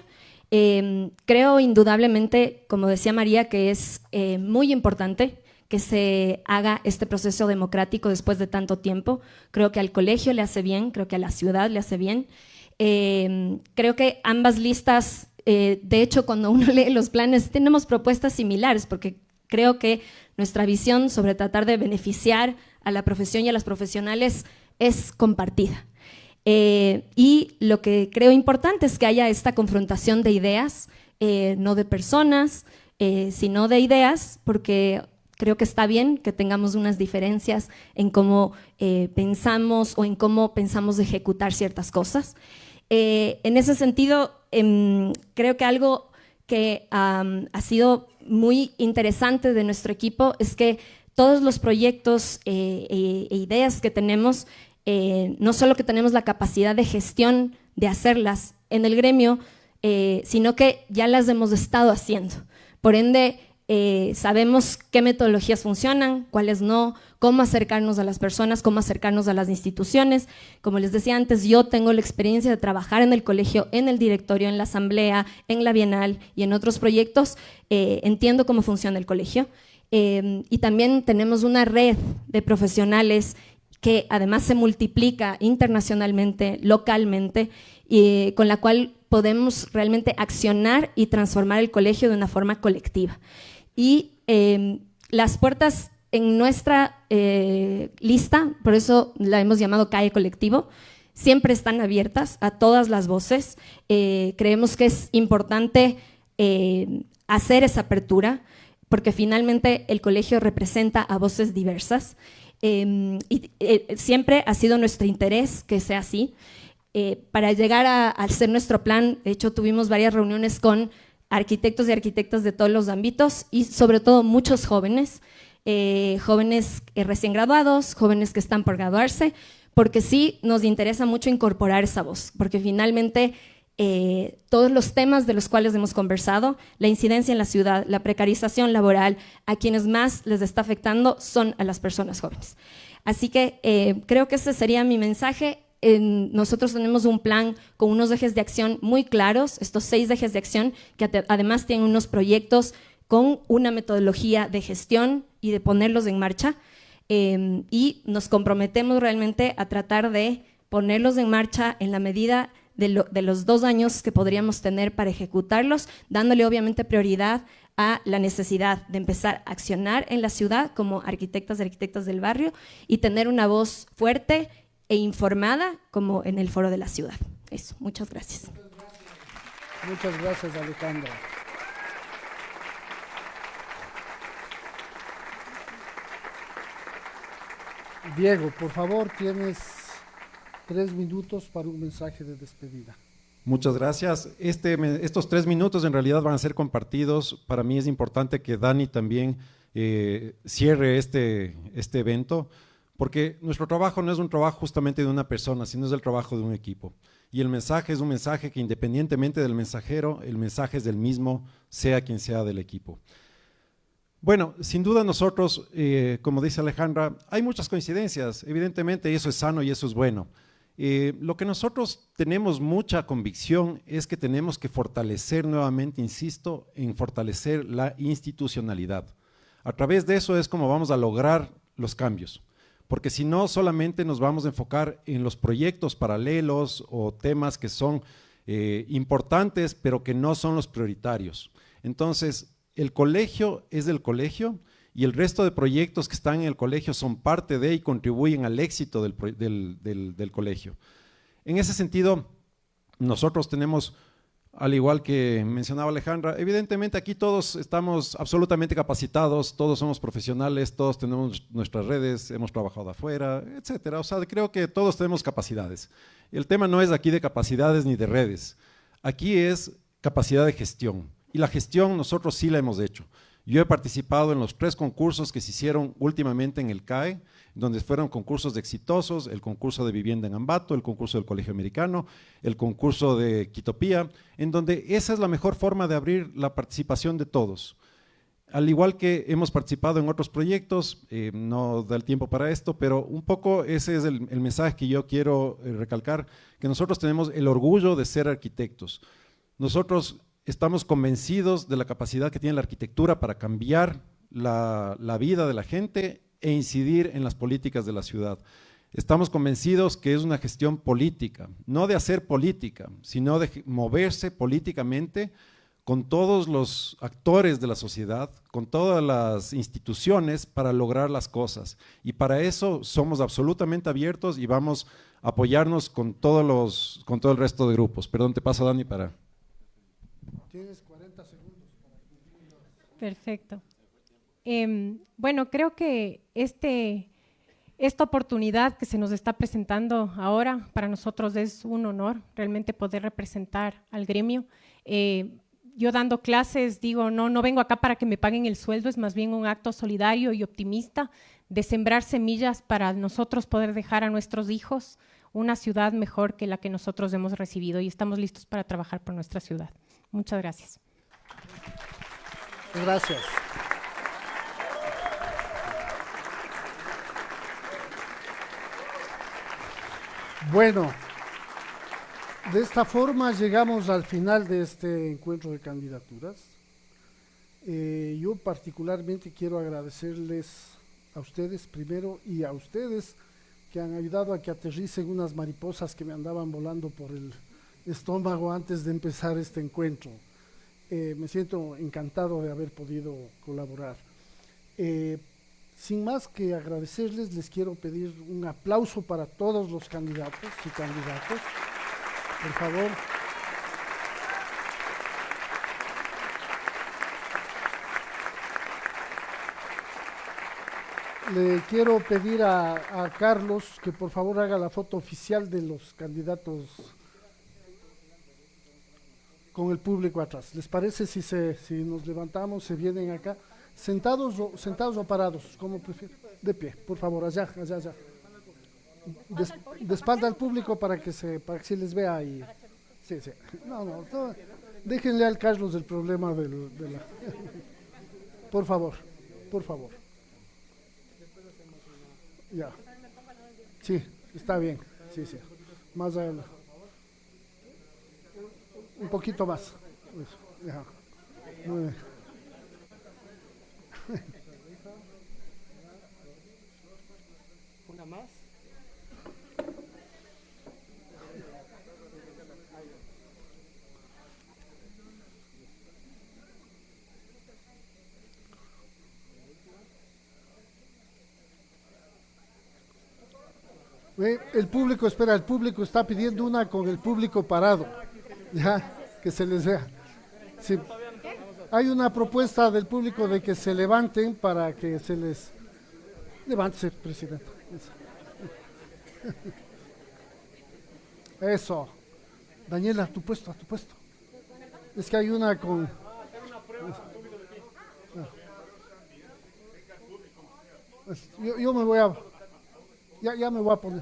S4: Creo indudablemente, como decía María, que es muy importante que se haga este proceso democrático después de tanto tiempo. Creo que al colegio le hace bien, creo que a la ciudad le hace bien. Creo que ambas listas, de hecho, cuando uno lee los planes, tenemos propuestas similares, porque creo que nuestra visión sobre tratar de beneficiar a la profesión y a las profesionales es compartida. Y lo que creo importante es que haya esta confrontación de ideas, no de personas, sino de ideas, porque creo que está bien que tengamos unas diferencias en cómo pensamos o en cómo pensamos de ejecutar ciertas cosas. En ese sentido, creo que algo que ha sido muy interesante de nuestro equipo es que todos los proyectos e ideas que tenemos, no solo que tenemos la capacidad de gestión de hacerlas en el gremio, sino que ya las hemos estado haciendo. Por ende, sabemos qué metodologías funcionan, cuáles no, cómo acercarnos a las personas, cómo acercarnos a las instituciones. Como les decía antes, yo tengo la experiencia de trabajar en el colegio, en el directorio, en la asamblea, en la bienal y en otros proyectos. Entiendo cómo funciona el colegio. Y también tenemos una red de profesionales que además se multiplica internacionalmente, localmente, y con la cual podemos realmente accionar y transformar el colegio de una forma colectiva. Y las puertas en nuestra lista, por eso la hemos llamado CAE Colectivo, siempre están abiertas a todas las voces. Creemos que es importante hacer esa apertura, porque finalmente el colegio representa a voces diversas. Siempre ha sido nuestro interés que sea así. Para llegar a hacer nuestro plan, de hecho tuvimos varias reuniones con arquitectos y arquitectas de todos los ámbitos y sobre todo muchos jóvenes, jóvenes recién graduados, jóvenes que están por graduarse, porque sí nos interesa mucho incorporar esa voz, porque finalmente todos los temas de los cuales hemos conversado, la incidencia en la ciudad, la precarización laboral, a quienes más les está afectando son a las personas jóvenes. Así que creo que ese sería mi mensaje. Nosotros tenemos un plan con unos ejes de acción muy claros, estos 6 ejes de acción, que además tienen unos proyectos con una metodología de gestión y de ponerlos en marcha, y nos comprometemos realmente a tratar de ponerlos en marcha en la medida de los 2 años que podríamos tener para ejecutarlos, dándole obviamente prioridad a la necesidad de empezar a accionar en la ciudad como arquitectas y arquitectas del barrio y tener una voz fuerte e informada como en el foro de la ciudad. Eso, muchas gracias.
S2: Muchas gracias, Alejandra. Diego, por favor, tienes 3 minutos para un mensaje de despedida.
S3: Muchas gracias. Estos 3 minutos en realidad van a ser compartidos. Para mí es importante que Dani también cierre este evento, porque nuestro trabajo no es un trabajo justamente de una persona, sino es el trabajo de un equipo. Y el mensaje es un mensaje que independientemente del mensajero, el mensaje es del mismo, sea quien sea del equipo. Bueno, sin duda nosotros, como dice Alejandra, hay muchas coincidencias, evidentemente, y eso es sano y eso es bueno. Lo que nosotros tenemos mucha convicción es que tenemos que fortalecer nuevamente, insisto, en fortalecer la institucionalidad. A través de eso es como vamos a lograr los cambios, porque si no solamente nos vamos a enfocar en los proyectos paralelos o temas que son importantes, pero que no son los prioritarios. Entonces, el colegio es del colegio y el resto de proyectos que están en el colegio son parte de y contribuyen al éxito del colegio. En ese sentido, nosotros tenemos, al igual que mencionaba Alejandra, evidentemente aquí todos estamos absolutamente capacitados, todos somos profesionales, todos tenemos nuestras redes, hemos trabajado afuera, etcétera. O sea, creo que todos tenemos capacidades. El tema no es aquí de capacidades ni de redes, aquí es capacidad de gestión. Y la gestión nosotros sí la hemos hecho. Yo he participado en los 3 concursos que se hicieron últimamente en el CAE, donde fueron concursos exitosos, el concurso de vivienda en Ambato, el concurso del Colegio Americano, el concurso de Quitopía, en donde esa es la mejor forma de abrir la participación de todos. Al igual que hemos participado en otros proyectos, no da el tiempo para esto, pero un poco ese es el mensaje que yo quiero recalcar, que nosotros tenemos el orgullo de ser arquitectos. Nosotros estamos convencidos de la capacidad que tiene la arquitectura para cambiar la vida de la gente e incidir en las políticas de la ciudad. Estamos convencidos que es una gestión política, no de hacer política, sino de moverse políticamente con todos los actores de la sociedad, con todas las instituciones para lograr las cosas. Y para eso somos absolutamente abiertos y vamos a apoyarnos con todo el resto de grupos. Perdón, te paso, Dani, para…
S2: Tienes 40 segundos.
S5: Perfecto. Bueno, creo que esta oportunidad que se nos está presentando ahora para nosotros es un honor realmente poder representar al gremio. Yo dando clases digo, no vengo acá para que me paguen el sueldo, es más bien un acto solidario y optimista de sembrar semillas para nosotros poder dejar a nuestros hijos una ciudad mejor que la que nosotros hemos recibido y estamos listos para trabajar por nuestra ciudad. Muchas gracias.
S2: Gracias. Bueno, de esta forma llegamos al final de este encuentro de candidaturas. Yo particularmente quiero agradecerles a ustedes primero y a ustedes que han ayudado a que aterricen unas mariposas que me andaban volando por el estómago antes de empezar este encuentro. Me siento encantado de haber podido colaborar. Sin más que agradecerles, les quiero pedir un aplauso para todos los candidatos y candidatas. Por favor. Le quiero pedir a Carlos que por favor haga la foto oficial de los candidatos con el público atrás. ¿Les parece si nos levantamos, se vienen acá? ¿Sentados o parados? ¿Cómo prefieren? De pie, por favor, allá. De espalda al público para que se les vea ahí. Sí. No, déjenle al Carlos el problema de la… Por favor. Ya. Sí, está bien. Sí. Más adelante. Un poquito más. Eso, ya. Muy bien.
S6: Una más.
S2: El público está pidiendo una con el público parado. Ya, que se les vea. Sí. Hay una propuesta del público de que se levanten para que se les… Levántese, presidente. Eso. Daniela, a tu puesto. Es que hay una con… Yo me voy a… Ya me voy a poner.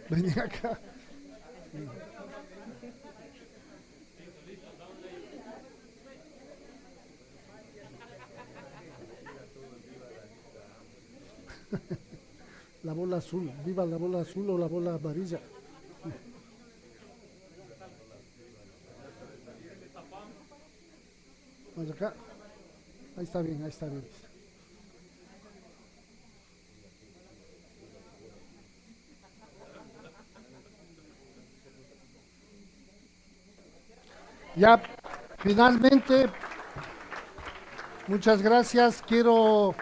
S2: Vení acá. La bola azul, viva la bola azul o la bola amarilla. Más acá. Ahí está bien. Ya, finalmente, muchas gracias. Quiero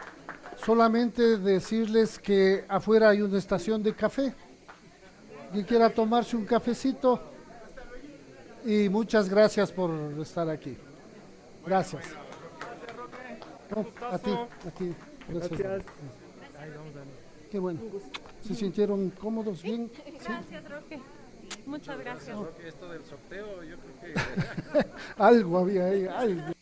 S2: solamente decirles que afuera hay una estación de café. Quien quiera tomarse un cafecito. Y muchas gracias por estar aquí. Gracias. No, a ti. Gracias. Qué bueno. ¿Se sintieron cómodos? ¿Bien?
S5: Gracias, Roque. Muchas gracias.
S3: Esto del sorteo, yo creo que…
S2: Algo había ahí, algo.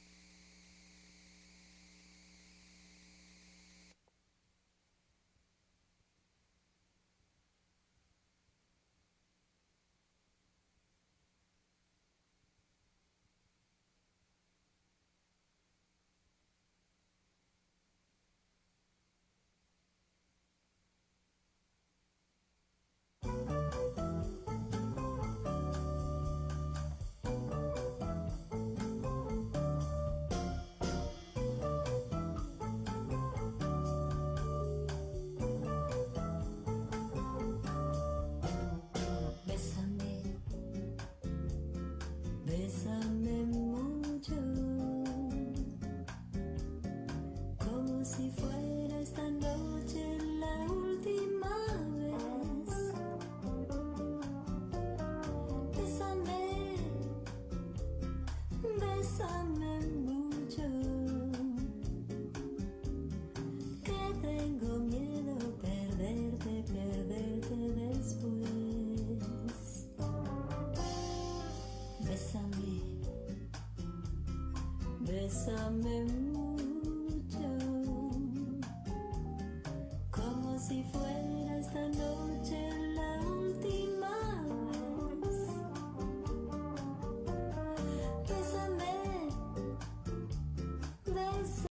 S7: si fuera esta noche la última vez. Bésame, bésame mucho, que tengo miedo perderte, perderte después. Bésame, bésame mucho, como si fuera esta noche la